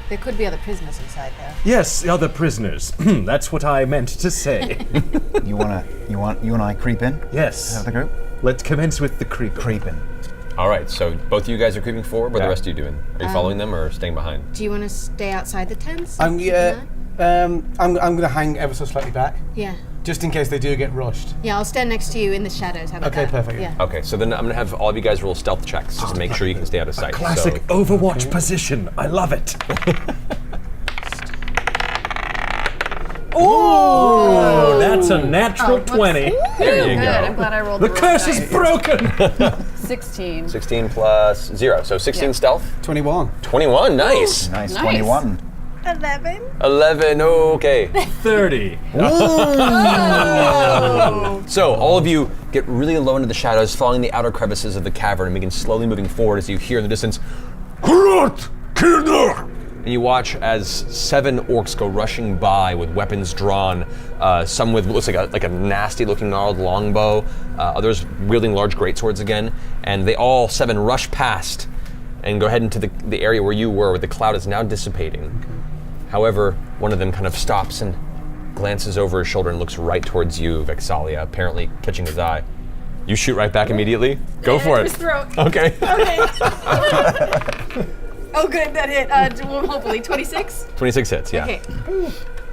There could be other prisoners inside there. Yes, other prisoners. That's what I meant to say. You and I creep in? Yes. Have the group? Let's commence with the creep. Creeping. All right, so both of you guys are creeping forward. What are Yeah. the rest of you doing? Are you following them or staying behind? Do you want to stay outside the tents? I'm Keep an eye? I'm going to hang ever so slightly back, Yeah. just in case they do get rushed. Yeah, I'll stand next to you in the shadows. How about Okay, that? perfect. Yeah. Okay, so then I'm gonna have all of you guys roll stealth checks just to make sure you can stay out of sight. Classic So, Overwatch position. I love it. Oh, that's a natural 20. there you Good. I'm go. glad I rolled The the curse is broken. 16. 16 plus 0, so 16 stealth. 21. 21, nice. Nice. Nice. 21. 11. 11, okay. 30. So all of you get really low into the shadows, following the outer crevices of the cavern and begin slowly moving forward as you hear in the distance, and you watch as 7 orcs go rushing by with weapons drawn, some with what looks like a nasty-looking gnarled longbow, others wielding large greatswords again, and they all 7 rush past and go head into the area where you were, where the cloud is now dissipating. However, one of them kind of stops and glances over his shoulder and looks right towards you, Vexalia, apparently catching his eye. You shoot right back immediately? Go for it. His throat. Okay. Okay. Oh, good. That hit. Well, hopefully 26. 26 hits, yeah. Okay.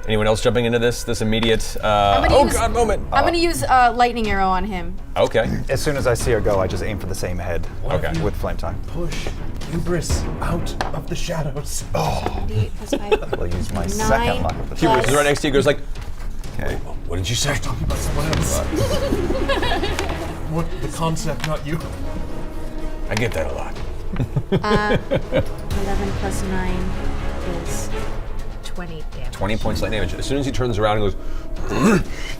Anyone else jumping into this immediate, gonna use- moment. I'm gonna use lightning arrow on him. Okay. As soon as I see her go, I just aim for the same head. Okay. With flame tongue. Push Hubris out of the shadows. 8 plus 5. I'll use my 9 second luck with the Hubris is right next to you, goes like, Okay. what did you say? What, the concept, not you. I get that a lot. 11 plus 9 is 20 damage. 20 points light damage. As soon as he turns around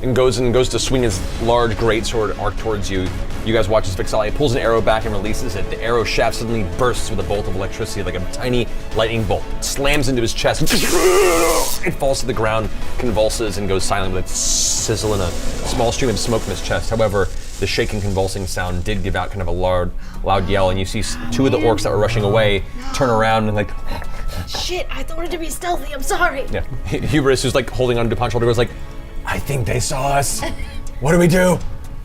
and goes and goes to swing his large greatsword arc towards you, you guys watch as Vexalia pulls an arrow back and releases it. The arrow shaft suddenly bursts with a bolt of electricity, like a tiny lightning bolt. It slams into his chest. It falls to the ground, convulses, and goes silent with a sizzle and a small stream of smoke from his chest. However, the shaking, convulsing sound did give out kind of a loud yell, and you see 2 of the orcs that were rushing away turn around and like, Shit, I wanted to be stealthy. I'm sorry. yeah. Hubris, who's like holding on to Dupont's shoulder, goes like, I think they saw us. What do we do?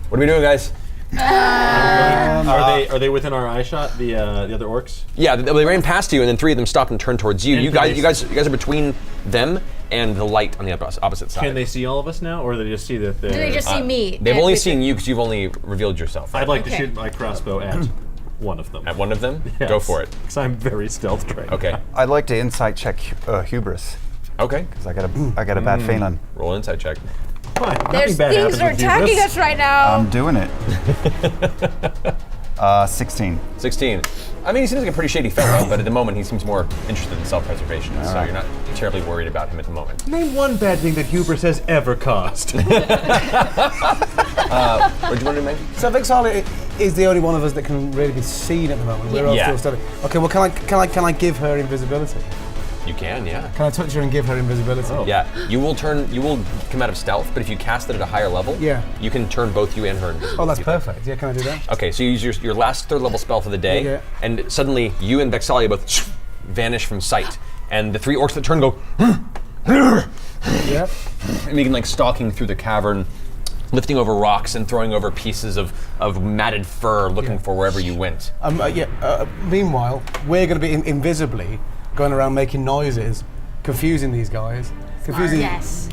What are we doing, guys? Are they within our eye shot? The other orcs? Yeah, they ran past you, and then 3 of them stopped and turned towards you. You guys are between them and the light on the opposite side. Can they see all of us now, or do they just see that they're... Do they just see me? They've And only with seen you because you've only revealed yourself. I'd like to Okay. shoot my crossbow at one of them. At one of them? Yes. Go for it. Because I'm very stealth trained. Okay. I'd like to insight check Hubris, Okay. because I got a bad feeling. Roll an insight check. Fine. There's Nothing bad things happens are with attacking hubris. us right now. I'm doing it. 16. 16. I mean, he seems like a pretty shady fellow, but at the moment he seems more interested in self-preservation, so you're not terribly worried about him at the moment. Name one bad thing that hubris has ever caused. What do you want to do, Maggie? So Vexalia is the only one of us that can really be seen at the moment. We're all Yeah. still studying. Okay, well, can I give her invisibility? You can, yeah. Can I touch her and give her invisibility? Oh. Yeah, you will come out of stealth, but if you cast it at a higher level, Yeah. you can turn both you and her invisible. Oh, that's if you'd like. perfect. Yeah, can I do that? Okay, so you use your last 3rd level spell for the day, Yeah. and suddenly you and Vexalia both vanish from sight, and the 3 orcs that turn go Yep. and begin like stalking through the cavern, lifting over rocks and throwing over pieces of matted fur, looking for wherever you went. Meanwhile, we're going to be invisibly going around making noises, confusing these guys. confusing. Yes.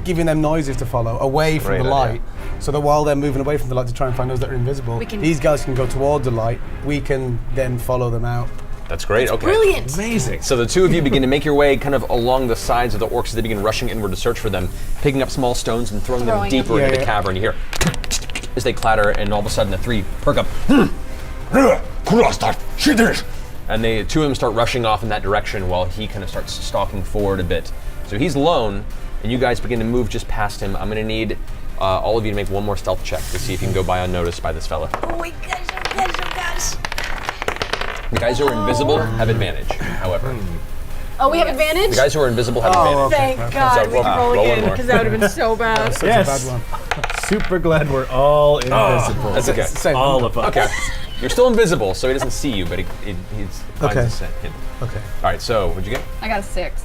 Giving them noises to follow away from Great the idea. light, so that while they're moving away from the light to try and find those that are invisible, these guys can go towards the light. We can then follow them out. That's great. Okay. Brilliant. Amazing. So the two of you begin to make your way kind of along the sides of the orcs as they begin rushing inward to search for them, picking up small stones and throwing them deeper into the cavern. You hear as they clatter, and all of a sudden the three perk up. And they two of them start rushing off in that direction while he kind of starts stalking forward a bit. So he's alone, and you guys begin to move just past him. I'm going to need all of you to make one more stealth check to see if you can go by unnoticed by this fella. Oh my gosh, oh gosh, oh gosh. The guys who are invisible have advantage, however. Oh, we have advantage? The guys who are invisible have advantage. Thank God So we can roll roll one again, more. because that would have been so bad. Such a Yes. bad one. Super glad we're all invisible. That's okay. Same All number. of us. Okay. You're still invisible, so he doesn't see you, but he's finds Okay. a scent hint. Okay. All right, so what'd you get? I got a 6.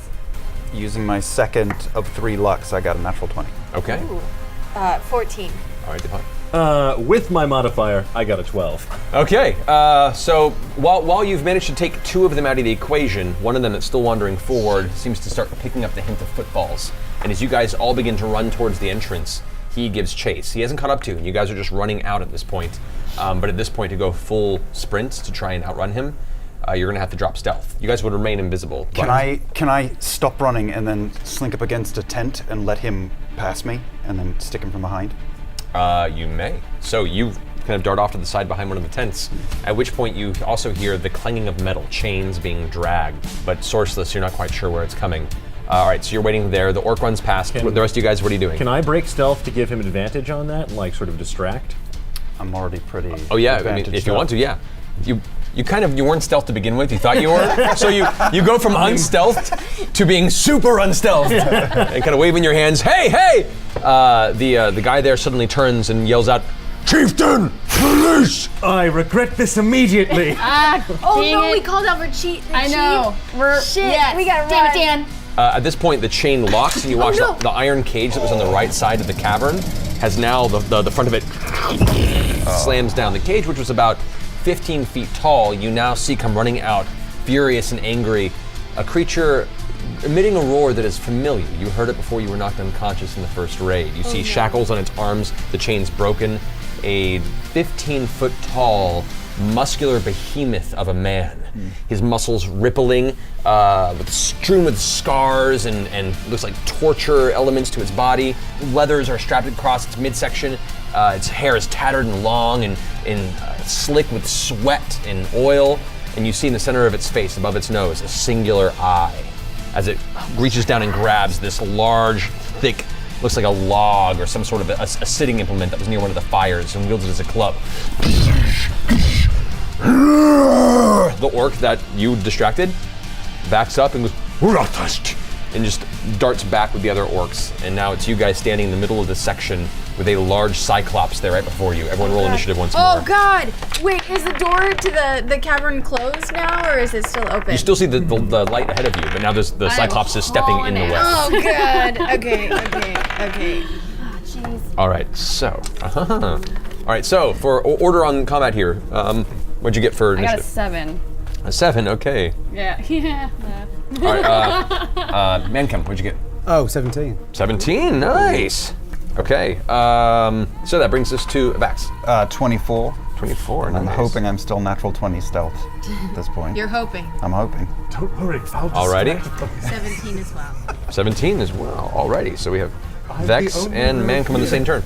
Using my second of 3 lucks, I got a natural 20. Okay. 14. All right, Devon. With my modifier, I got a 12. Okay, so while you've managed to take two of them out of the equation, one of them that's still wandering forward seems to start picking up the hint of footfalls. And as you guys all begin to run towards the entrance, he gives chase. He hasn't caught up to you, and you guys are just running out at this point. But at this point, to go full sprint to try and outrun him, you're going to have to drop stealth. You guys would remain invisible. Can I stop running and then slink up against a tent and let him pass me and then stick him from behind? You may. So you kind of dart off to the side behind one of the tents, at which point you also hear the clanging of metal, chains being dragged, but sourceless, you're not quite sure where it's coming. All right, so you're waiting there. The orc runs past. The rest of you guys, what are you doing? Can I break stealth to give him advantage on that and like sort of distract? I'm already pretty. Oh yeah, I mean, if you want to, yeah. You weren't stealth to begin with. You thought you were, so you go from unstealthed to being super unstealthed, and kind of waving your hands. Hey, hey! The guy there suddenly turns and yells out, "Chieftain, police!" I regret this immediately. Oh no, we called out for cheat. I know. We're Shit, yes. we gotta Damn run. it, Dan. At this point, the chain locks, and you watch no. the iron cage that was on the right side of the cavern has now the front of it slams down. The cage, which was about 15 feet tall, you now see come running out, furious and angry, a creature emitting a roar that is familiar. You heard it before you were knocked unconscious in the first raid. You see shackles on its arms, the chains broken, a 15-foot tall, muscular behemoth of a man. His muscles rippling, strewn with scars and looks like torture elements to its body. Leathers are strapped across its midsection. Its hair is tattered and long and slick with sweat and oil. And you see in the center of its face, above its nose, a singular eye as it reaches down and grabs this large, thick, looks like a log or some sort of a sitting implement that was near one of the fires and wields it as a club. The orc that you distracted backs up and goes, and just darts back with the other orcs. And now it's you guys standing in the middle of this section with a large cyclops there right before you. Everyone roll initiative once more. Oh God! Wait, is the door to the cavern closed now, or is it still open? You still see the light ahead of you, but now there's the cyclops is stepping in the way. Oh God! Okay. Jeez. All right, so. All right, so for order on combat here, what'd you get for I got a initiative? 7. A 7, okay. Yeah. Yeah. All right, Mancam, what'd you get? Oh, 17. 17, nice. Okay, so that brings us to Vax. 24. 24, And I'm nice. hoping I'm still natural 20 stealth at this point. You're hoping. I'm hoping. Don't worry, Alrighty, 17 as well. 17 as well. Alrighty, so we have Vex and Mancam on the same turn.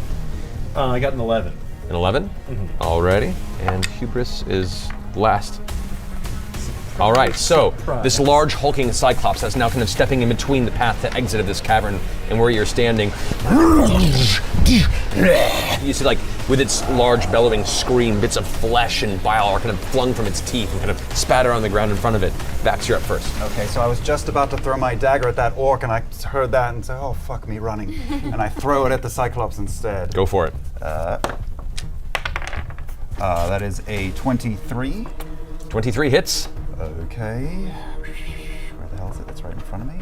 I got an 11. An 11? Alrighty, and Hubris is last. All right, so this large hulking cyclops that's now kind of stepping in between the path to exit of this cavern and where you're standing. You see, like, with its large bellowing scream, bits of flesh and bile are kind of flung from its teeth and kind of spatter on the ground in front of it. Vax, you're up first. Okay, so I was just about to throw my dagger at that orc, and I heard that and said, "Oh fuck me, running!" And I throw it at the cyclops instead. Go for it. That is a 23. 23 hits. Okay. Where the hell is it? It's right in front of me.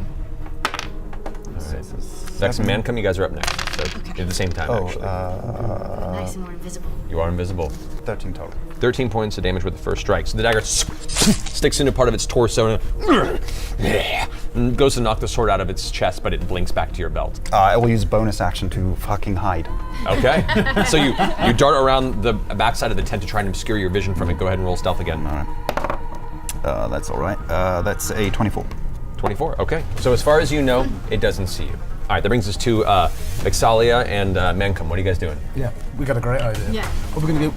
Next, Mancom, you guys are up next. So at the same time, actually. Nice and more invisible. You are invisible. 13 total. 13 points of damage with the first strike. So the dagger sticks into part of its torso and goes to knock the sword out of its chest, but it blinks back to your belt. I will use bonus action to fucking hide. Okay. So you dart around the backside of the tent to try and obscure your vision from it. Go ahead and roll stealth again. All right. That's all right. That's a 24. 24, okay. So as far as you know, it doesn't see you. All right, that brings us to Ixalia and Mancom. What are you guys doing? Yeah, we got a great idea. Yeah. What we're gonna do?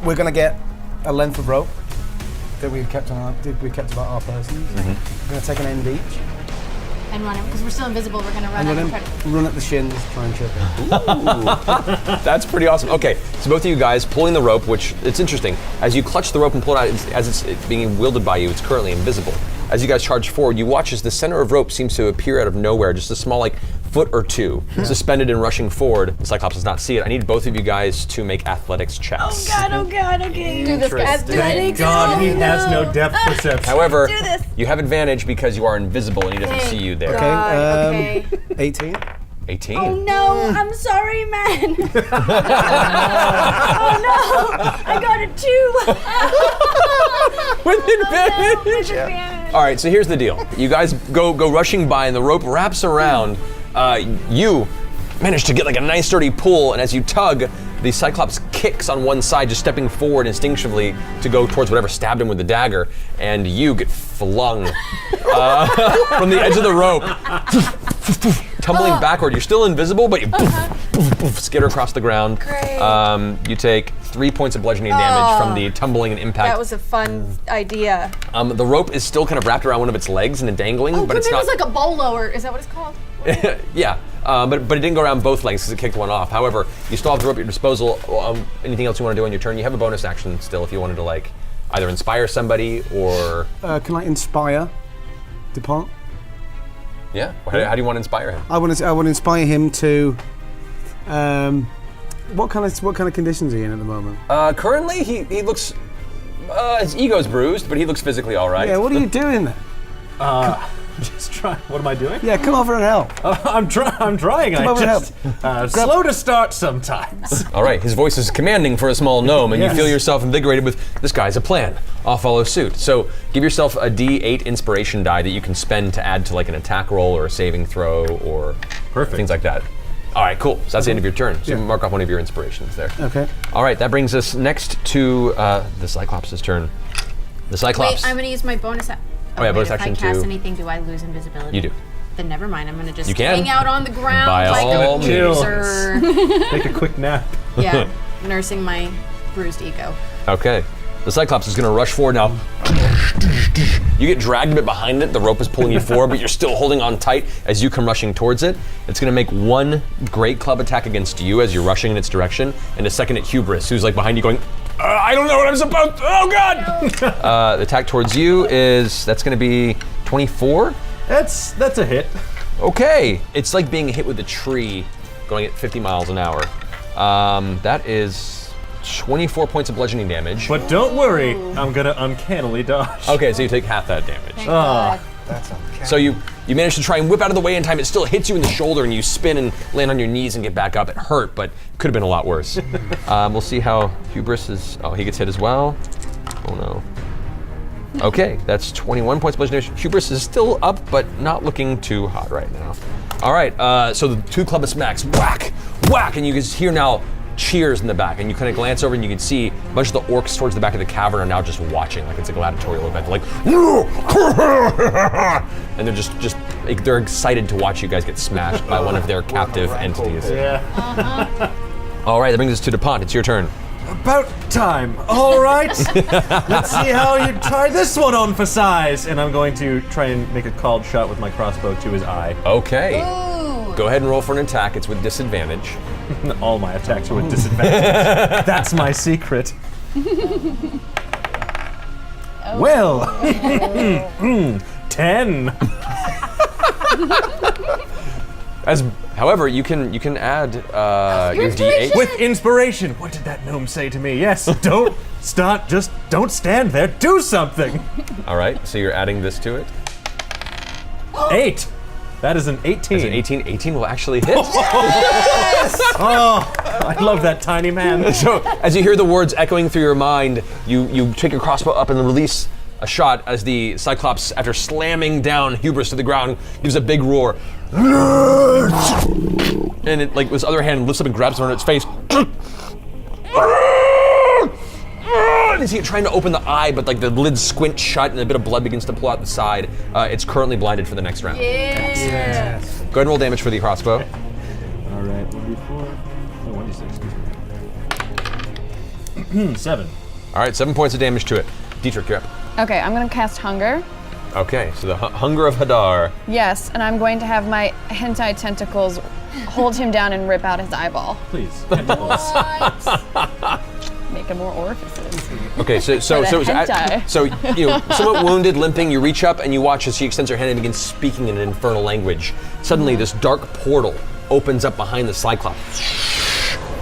We're gonna get a length of rope that we kept about our persons. We're gonna take an end each. And run it, because we're still invisible, we're gonna run And out then and try to... run at the shins, try and trip him. That's pretty awesome. Okay, so both of you guys pulling the rope, which it's interesting. As you clutch the rope and pull it out, as it's being wielded by you, it's currently invisible. As you guys charge forward, you watch as the center of rope seems to appear out of nowhere, just a small, foot or two, suspended and rushing forward. The Cyclops does not see it. I need both of you guys to make athletics checks. Oh god, okay. Do this, guys. Athletics. God, he has no depth perception. However, do this. you have advantage because you are invisible and he doesn't see you there. Okay. 18. 18. Oh no, I'm sorry, man. Oh no, I got a 2. With advantage. With advantage. All right, so here's the deal. You guys go rushing by and the rope wraps around. You manage to get a nice sturdy pull, and as you tug, the Cyclops kicks on one side, just stepping forward instinctively to go towards whatever stabbed him with the dagger, and you get flung from the edge of the rope, tumbling backward. You're still invisible, but you skitter across the ground. Great. You take 3 points of bludgeoning damage from the tumbling and impact. That was a fun idea. The rope is still kind of wrapped around one of its legs and dangling, but it's not. It was like a bolower. Is that what it's called? Yeah, but it didn't go around both legs because it kicked one off. However, you still have the rope at your disposal. Anything else you want to do on your turn? You have a bonus action still if you wanted to either inspire somebody or. Can I inspire DuPont? Yeah. How do you want to inspire him? I want to inspire him to. What kind of conditions are he in at the moment? Currently, he looks. His ego's bruised, but he looks physically all right. Yeah. What are you doing there? Just try. What am I doing? Yeah. Come over and help. I'm trying. Come over and help. Slow to start sometimes. All right, his voice is commanding for a small gnome, and Yes. you feel yourself invigorated with, this guy has a plan. I'll follow suit. So give yourself a D8 inspiration die that you can spend to add to an attack roll or a saving throw or things like that. All right, cool. So that's the end of your turn. So mark off one of your inspirations there. Okay. All right, that brings us next to the Cyclops' turn. The Cyclops. Wait, I'm gonna use my bonus. bonus action If I cast too. anything, do I lose invisibility? You do. Then never mind. I'm gonna just You can. hang out on the ground By like all a means. loser. Take a quick nap. Yeah, nursing my bruised ego. Okay. The Cyclops is going to rush forward now. You get dragged a bit behind it. The rope is pulling you forward, but you're still holding on tight as you come rushing towards it. It's going to make one great club attack against you as you're rushing in its direction, and a second at Hubris, who's behind you going, I don't know what I'm supposed to, oh God! The attack towards you that's going to be 24? That's a hit. Okay. It's like being hit with a tree going at 50 miles an hour. That is 24 points of bludgeoning damage. But don't worry, I'm gonna uncannily dodge. Okay, so you take half that damage. Thank God. That's okay. So you manage to try and whip out of the way in time. It still hits you in the shoulder, and you spin and land on your knees and get back up. It hurt, but could have been a lot worse. We'll see how Hubris is. Oh, he gets hit as well. Oh no. Okay, that's 21 points of bludgeoning damage. Hubris is still up, but not looking too hot right now. All right, so the two club of smacks, whack, whack, and you can hear now cheers in the back, and you kind of glance over and you can see a bunch of the orcs towards the back of the cavern are now just watching, like it's a gladiatorial event. They're and they're just they're excited to watch you guys get smashed by one of their captive entities. Yeah. All right, that brings us to DuPont. It's your turn. About time. All right. Let's see how you try this one on for size. And I'm going to try and make a called shot with my crossbow to his eye. Okay. Go ahead and roll for an attack. It's with disadvantage. All my attacks are with disadvantage. That's my secret. Well, 10. However, you can add your D8 With inspiration. What did that gnome say to me? Yes, don't stand there. Do something. All right, so you're adding this to it. 8. That is an 18. That's an 18. 18 will actually hit. Oh, I love that tiny man. So as you hear the words echoing through your mind, you take your crossbow up and release a shot as the Cyclops, after slamming down Hubris to the ground, gives a big roar. And it, like, with his other hand, lifts up and grabs her on its face. And you see it trying to open the eye, but like the lids squint shut and a bit of blood begins to pull out the side. It's currently blinded for the next round. Yes. Go ahead and roll damage for the crossbow. All right, 1d4. Oh, 1d6, excuse me. 7. All right, 7 points of damage to it. Dietrich, you're up. Okay, I'm gonna cast Hunger. Okay, so the Hunger of Hadar. Yes, and I'm going to have my hentai tentacles hold him down and rip out his eyeball. Please, tentacles. Make him more orifices. Okay, so you know, somewhat wounded, limping, you reach up and you watch as she extends her hand and begins speaking in an infernal language. Suddenly, this dark portal opens up behind the Cyclops,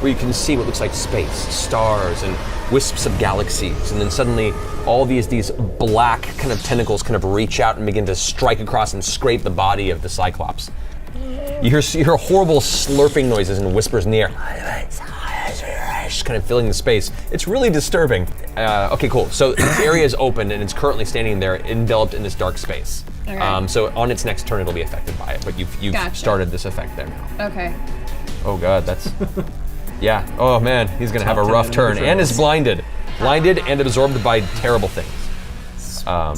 where you can see what looks like space, stars, and wisps of galaxies. And then suddenly, all these black kind of tentacles kind of reach out and begin to strike across and scrape the body of the Cyclops. You hear horrible slurping noises and whispers in the air. Just kind of filling the space. It's really disturbing. Okay, cool. So this area is open and it's currently standing there enveloped in this dark space. Okay. So on its next turn, it'll be affected by it, but you've Gotcha. started this effect there now. Okay. Oh God, that's, yeah. Oh man, he's gonna have a Top 10 rough turn enemy and is blinded and absorbed by terrible things. All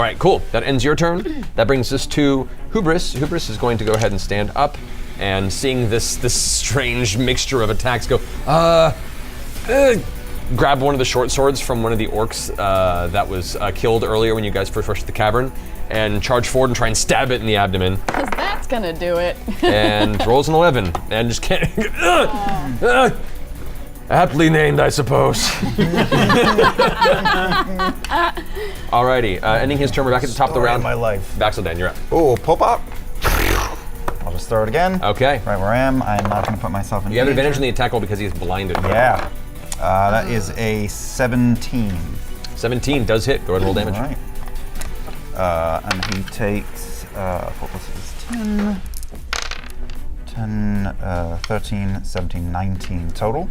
right, cool. That ends your turn. That brings us to Hubris. Hubris is going to go ahead and stand up, and seeing this strange mixture of attacks, go grab one of the short swords from one of the orcs that was killed earlier when you guys first rushed the cavern, and charge forward and try and stab it in the abdomen. Because that's gonna do it. And rolls an 11, and just can't. Aptly named, I suppose. Alrighty, ending his turn. We're back at the top of the round. My life. Baxeldan, you're up. Oh, pop up. I'll just throw it again. Okay. Right where I am. I'm not going to put myself in You have danger. advantage on the attack roll because he's blinded. Yeah. That is a 17. 17 does hit. Go ahead and roll damage. All right. And he takes 4 plus 10, 13, 17, 19 total.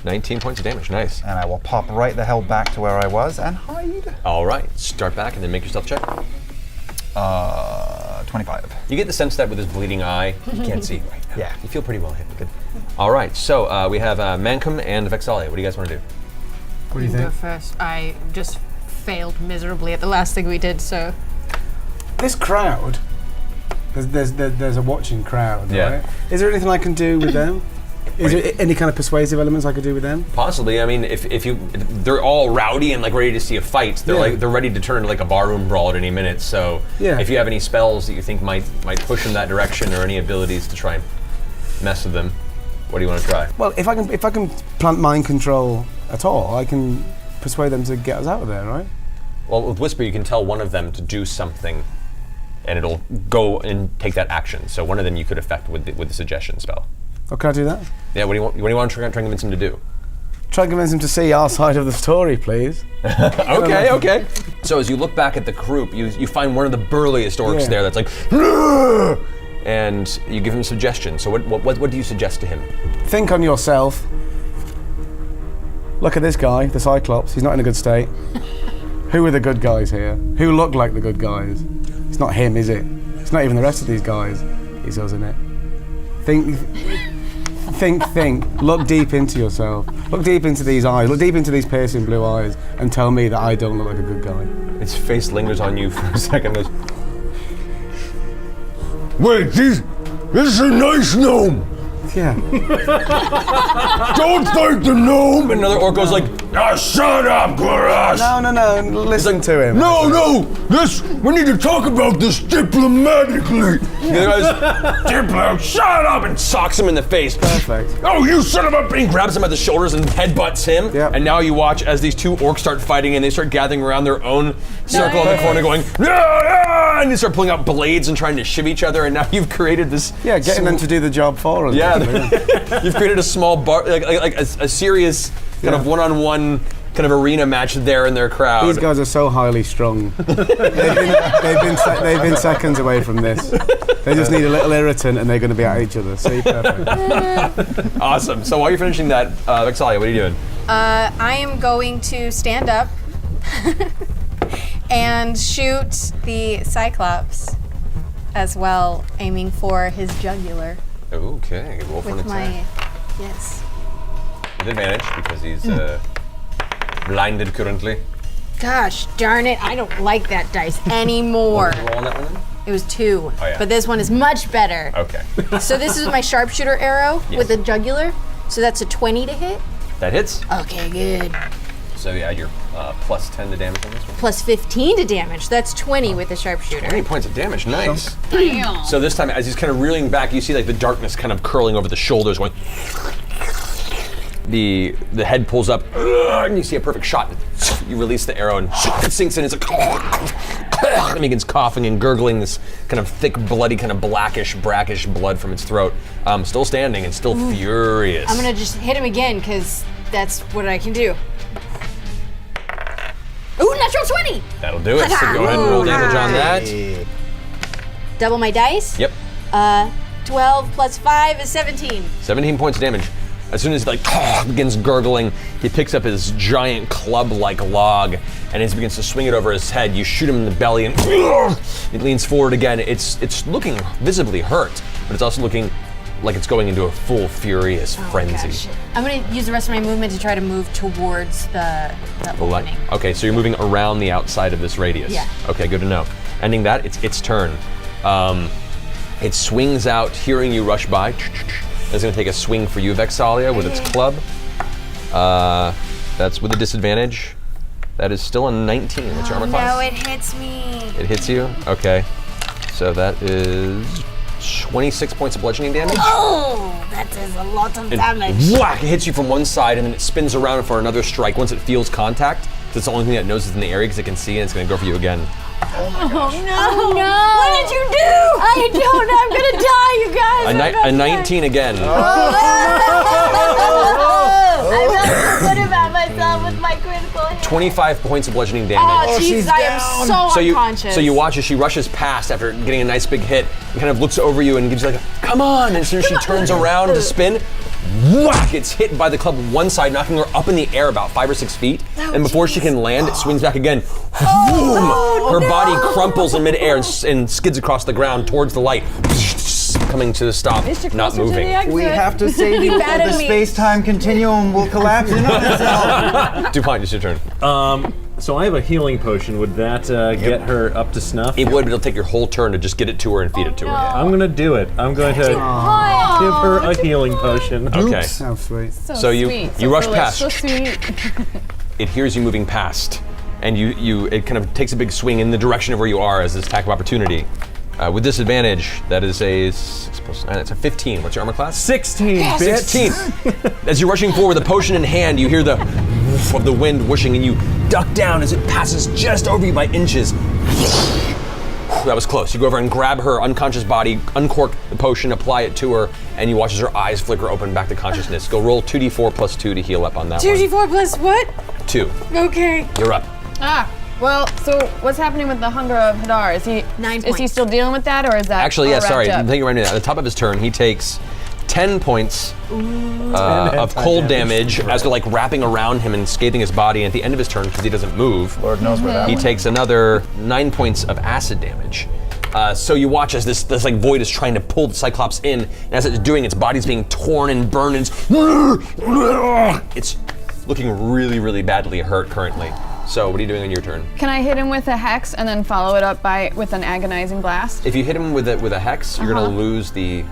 19 points of damage. Nice. And I will pop right the hell back to where I was and hide. All right. Start back and then make your stealth check. 25. You get the sense that with his bleeding eye, you can't see right now. Yeah. You feel pretty well hit. Good. All right. So we have Mancom and Vexalia. What do you guys want to do? What do you Go think? first. I just failed miserably at the last thing we did, so This crowd, there's a watching crowd, Yeah. right? Is there anything I can do with them? Is there any kind of persuasive elements I could do with them? Possibly. I mean, if they're all rowdy and like ready to see a fight. They're ready to turn into like a barroom brawl at any minute. So Yeah. if you have any spells that you think might push in that direction, or any abilities to try and mess with them, what do you want to try? Well, if I can plant mind control at all, I can persuade them to get us out of there, right? Well, with Whisper, you can tell one of them to do something, and it'll go and take that action. So one of them you could affect with the suggestion spell. Oh, can I do that? Yeah. What do you want to try and convince him to do? Try and convince them to see our side of the story, please. Okay. So as you look back at the group, you find one of the burliest orcs Yeah. there that's like, "Rrr!" And you give him suggestions. So what do you suggest to him? Think on yourself. Look at this guy, the Cyclops. He's not in a good state. Who are the good guys here? Who look like the good guys? It's not him, is it? It's not even the rest of these guys. It's us, isn't it? Think. Look deep into yourself. Look deep into these eyes. Look deep into these piercing blue eyes and tell me that I don't look like a good guy. Its face lingers on you for a second. Goes, Wait, this is a nice gnome. Yeah. Don't fight the gnome. and another orc goes like, Shut up, Glass. No. Listen to him. No. We need to talk about this diplomatically. the other goes, shut up, and socks him in the face. Perfect. Oh, you son of a And he grabs him by the shoulders and headbutts him. Yep. And now you watch as these two orcs start fighting, and they start gathering around their own circle in the corner going, "Ah!" And they start pulling out blades and trying to shiv each other, and now you've created this... Yeah, getting them to do the job for us. Yeah, you've created a small bar, like a serious kind of one-on-one kind of arena match there in their crowd. These guys are so highly strung. they've been seconds away from this. They just need a little irritant and they're going to be at each other. See, perfect. Awesome. So while you're finishing that, Vexalia, what are you doing? I am going to stand up and shoot the Cyclops as well, aiming for his jugular. Okay, roll for an With attack. Yes. With advantage because he's blinded currently. Gosh darn it, I don't like that dice anymore. What did you roll on that one? It was 2, Oh, yeah. but this one is much better. Okay. So this is my sharpshooter arrow with the jugular. So that's a 20 to hit. That hits. Okay, good. So yeah, you're plus 10 to damage on this one. Plus 15 to damage. That's 20 with the sharpshooter. 20 points of damage, nice. So this time, as he's kind of reeling back, you see like the darkness kind of curling over the shoulders, going. The head pulls up, and you see a perfect shot. You release the arrow, and it sinks in. It's like, and he begins coughing and gurgling this kind of thick, bloody, kind of blackish, brackish blood from its throat. Still standing and still furious. I'm gonna just hit him again because that's what I can do. Ooh, natural 20! That'll do it. So go ahead and roll damage on that. Double my dice. Yep. 12 plus 5 is 17. 17 points of damage. As soon as he begins gurgling, he picks up his giant club-like log, and as he begins to swing it over his head, you shoot him in the belly, and it leans forward again. It's looking visibly hurt, but it's also looking like it's going into a full furious frenzy. Gosh. I'm gonna use the rest of my movement to try to move towards the opening. Okay, so you're moving around the outside of this radius. Yeah. Okay, good to know. Ending that, it's its turn. It swings out, hearing you rush by. It's going to take a swing for you, Vexalia, with its club. That's with a disadvantage. That is still a 19. What's your armor class? No, it hits me. It hits you? Okay. So that is 26 points of bludgeoning damage. Oh, that is a lot of And damage. whack! It hits you from one side, and then it spins around for another strike once it feels contact. So it's the only thing that knows it's in the area because it can see, and it's going to go for you again. Oh no! What did you do? I don't know. I'm gonna die, you guys. A 19 again. I felt so good about myself with my critical hit. 25 points of bludgeoning damage. Oh, jeez, I am so unconscious. So you watch as she rushes past after getting a nice big hit and kind of looks over you and gives you like, come on! And as soon as she turns around to spin, whack! It's hit by the club one side, knocking her up in the air about 5 or 6 feet. And before she can land, it swings back again. Her body crumples in midair and skids across the ground towards the light, coming to the stop, not moving. We have to save you, or the space-time continuum will collapse in on itself. DuPont, it's your turn. So I have a healing potion. Would that get her up to snuff? It would, but it'll take your whole turn to just get it to her and feed it to her. I'm gonna do it. I'm going to give her a healing potion. Okay. How sweet. So you rush past. So sweet. It hears you moving past, and it kind of takes a big swing in the direction of where you are as this attack of opportunity. With disadvantage, that is a 6 plus 9, that's a 15. What's your armor class? 16, bitch. 16. As you're rushing forward with a potion in hand, you hear the woof of the wind whooshing, and you duck down as it passes just over you by inches. That was close. You go over and grab her unconscious body, uncork the potion, apply it to her, and you watch as her eyes flicker open back to consciousness. Go roll 2d4 plus 2 to heal up on that 2d4 plus what? 2. Okay. You're up. Well, so what's happening with the hunger of Hadar? Is he 9 Is he points. still dealing with that, or is that Actually, all yeah, sorry. wrapped I'm up? thinking right now. At the top of his turn, he takes 10 points of cold damage as they're like wrapping around him and scathing his body. And at the end of his turn, because he doesn't move, Lord knows where that he went. takes another 9 points of acid damage. So you watch as this like void is trying to pull the Cyclops in, and as it's doing, its body's being torn and burned. And it's looking really, really badly hurt currently. So what are you doing on your turn? Can I hit him with a hex and then follow it up with an agonizing blast? If you hit him with a hex, you're gonna lose the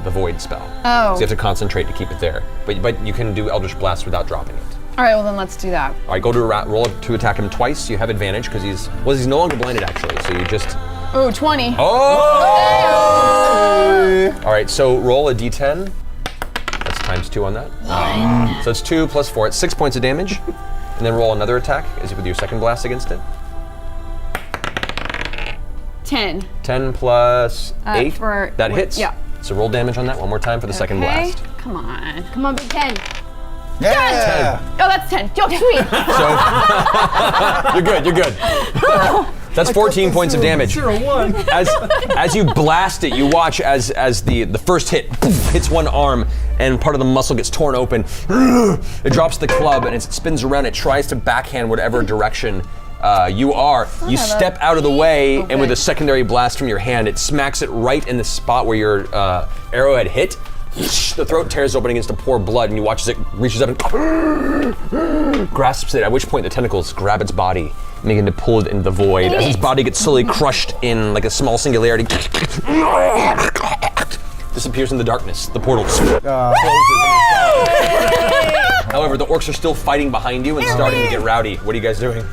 void spell. Oh. So you have to concentrate to keep it there. But you can do Eldritch Blast without dropping it. All right, well then let's do that. All right, go to roll up to attack him twice. You have advantage because he's no longer blinded actually. So you just. Ooh, 20. Oh! All right, so roll a d10. That's times 2 on that. So it's 2 plus 4. It's 6 points of damage. And then roll another attack as with your second blast against it. 10. 10 plus 8. That hits. Yeah. So roll damage on that one more time for the second blast. Come on. Come on, Big 10. Yeah. Oh, that's 10. Oh, sweet. You're good. That's 14 points of damage. As you blast it, you watch as the first hit hits one arm and part of the muscle gets torn open. It drops the club and as it spins around, it tries to backhand whatever direction you are. You step out of the way and with a secondary blast from your hand, it smacks it right in the spot where your arrowhead hit. The throat tears open against to pour blood, and you watch as it reaches up and grasps it, at which point the tentacles grab its body and begin to pull it into the void. As its body gets slowly crushed in like a small singularity, disappears in the darkness. The portal closes. However, the orcs are still fighting behind you and starting to get rowdy. What are you guys doing?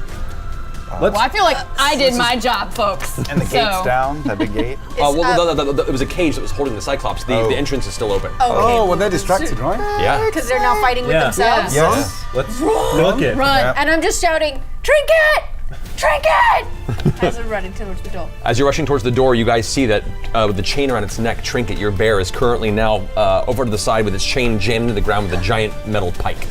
Well, I feel like I did my job, folks. And the gate's down, that big gate. It was a cage that was holding the Cyclops. The entrance is still open. Oh, well, they're distracted, right? Yeah. Because they're now fighting with themselves. Yes. Let's look it. Run. And I'm just shouting, Trinket! Trinket! As I'm running towards the door. As you're rushing towards the door, you guys see that with the chain around its neck, Trinket, your bear, is currently now over to the side with its chain jammed into the ground with a giant metal pike.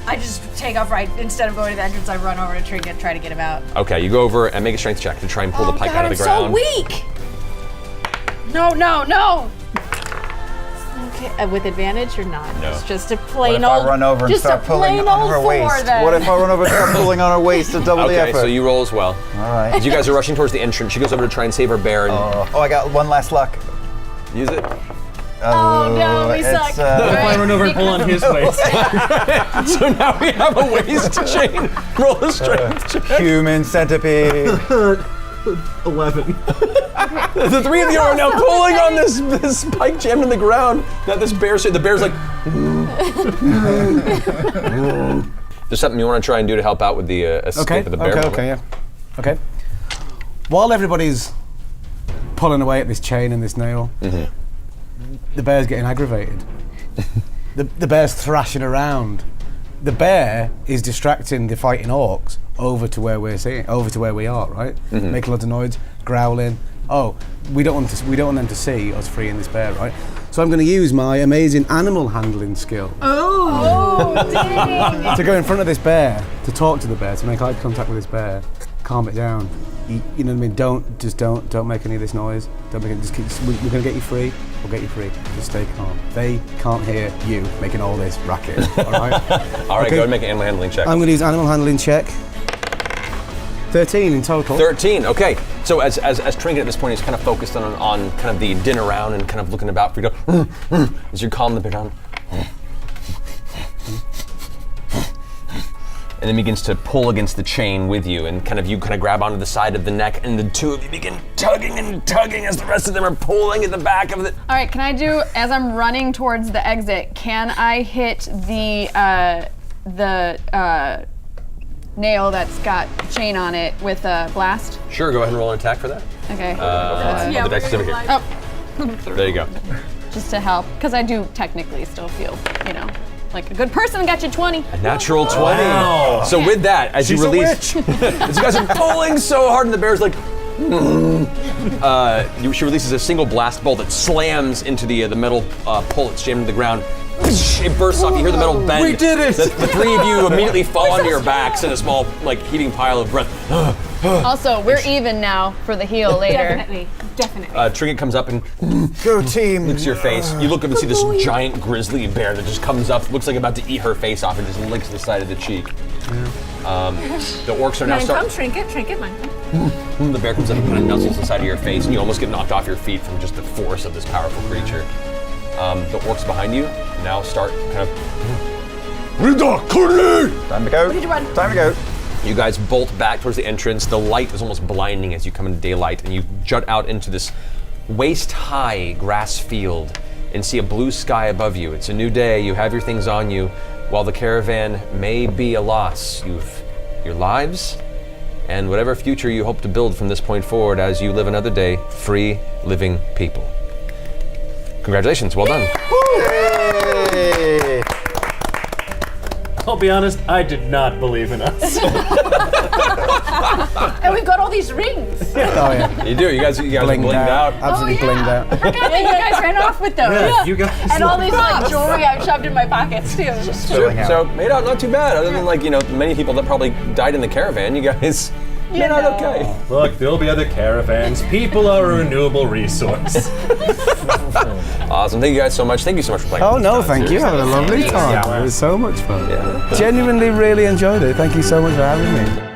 I just take off right. Instead of going to the entrance, I run over to Trinket, try to get him out. Okay, you go over and make a strength check to try and pull the pike out of the ground. I'm so weak! No. Okay, with advantage or not? No. It's just a What plain if old. I run over and just start a pulling plain on old her Thor, waist? then. What if I run over and start pulling on her waist to double the Okay, effort? so you roll as well. All right. As you guys are rushing towards the entrance, she goes over to try and save her bear and I got one last luck. use it. Oh no, we suck. If I run over and pull on his waist. So now we have a waist chain. Roll a strength check. Human centipede. 11. The three of you are now pulling on this pike jammed in the ground. That the bear's like. There's something you want to try and do to help out with the escape of the bear. Okay. While everybody's pulling away at this chain and this nail, the bear's getting aggravated. The bear's thrashing around. The bear is distracting the fighting orcs over to where we are, right? Making lots of noise, growling. Oh, we don't want them to see us freeing this bear, right? So I'm going to use my amazing animal handling skill. To go in front of this bear, to talk to the bear, to make eye contact with this bear, calm it down. You know what I mean? Don't make any of this noise. Don't make it. We're gonna get you free. We'll get you free. Just stay calm. They can't hear you making all this racket. All right. All right, go ahead and make an animal handling check. I'm gonna use animal handling check. 13 in total. 13. Okay. So as Trinket at this point is kind of focused on kind of the din around and kind of looking about for you to as you calm the bear down. And then begins to pull against the chain with you, and you grab onto the side of the neck, and the two of you begin tugging and tugging as the rest of them are pulling at the back of it. All right, can I do, as I'm running towards the exit, can I hit the nail that's got chain on it with a blast? Sure, go ahead and roll an attack for that. Okay. The dice is over here. Oh. There you go. Just to help, because I do technically still feel, like a good person. Got you 20. A natural 20. Wow. So with that, as you release, as you guys are pulling so hard, and the bear's like, she releases a single blast bolt that slams into the metal pole that's jammed into the ground. It bursts off. You hear the metal bend. We did it! The three of you immediately fall onto your backs in a small, heaving pile of breath. Also, we're even now for the heal later. Definitely. Trinket comes up and Go team. licks your face. You look up and see this giant grizzly bear that just comes up, looks like about to eat her face off, and just licks the side of the cheek. The orcs are now starting. Trinket, mine. The bear comes up and kind of nuzzles the side of your face, and you almost get knocked off your feet from just the force of this powerful creature. The orcs behind you now start kind of. Time to go. Time to go. You guys bolt back towards the entrance. The light is almost blinding as you come into daylight, and you jut out into this waist-high grass field and see a blue sky above you. It's a new day. You have your things on you. While the caravan may be a loss, you've your lives and whatever future you hope to build from this point forward as you live another day, free, living people. Congratulations, well done. Hey. I'll be honest, I did not believe in us. And we've got all these rings. Oh yeah. You do. You guys are blinged out. Absolutely blinged out. I forgot that you guys ran off with those. Yeah, you guys. And all these like jewelry I've shoved in my pockets too. Spilling out. So made out not too bad, other than many people that probably died in the caravan. You guys made out okay. Look, there'll be other caravans. People are a renewable resource. Awesome. Thank you guys so much. Thank you so much for playing. Oh no, thank you. I had a lovely time. It was so much fun. Genuinely really enjoyed it. Thank you so much for having me.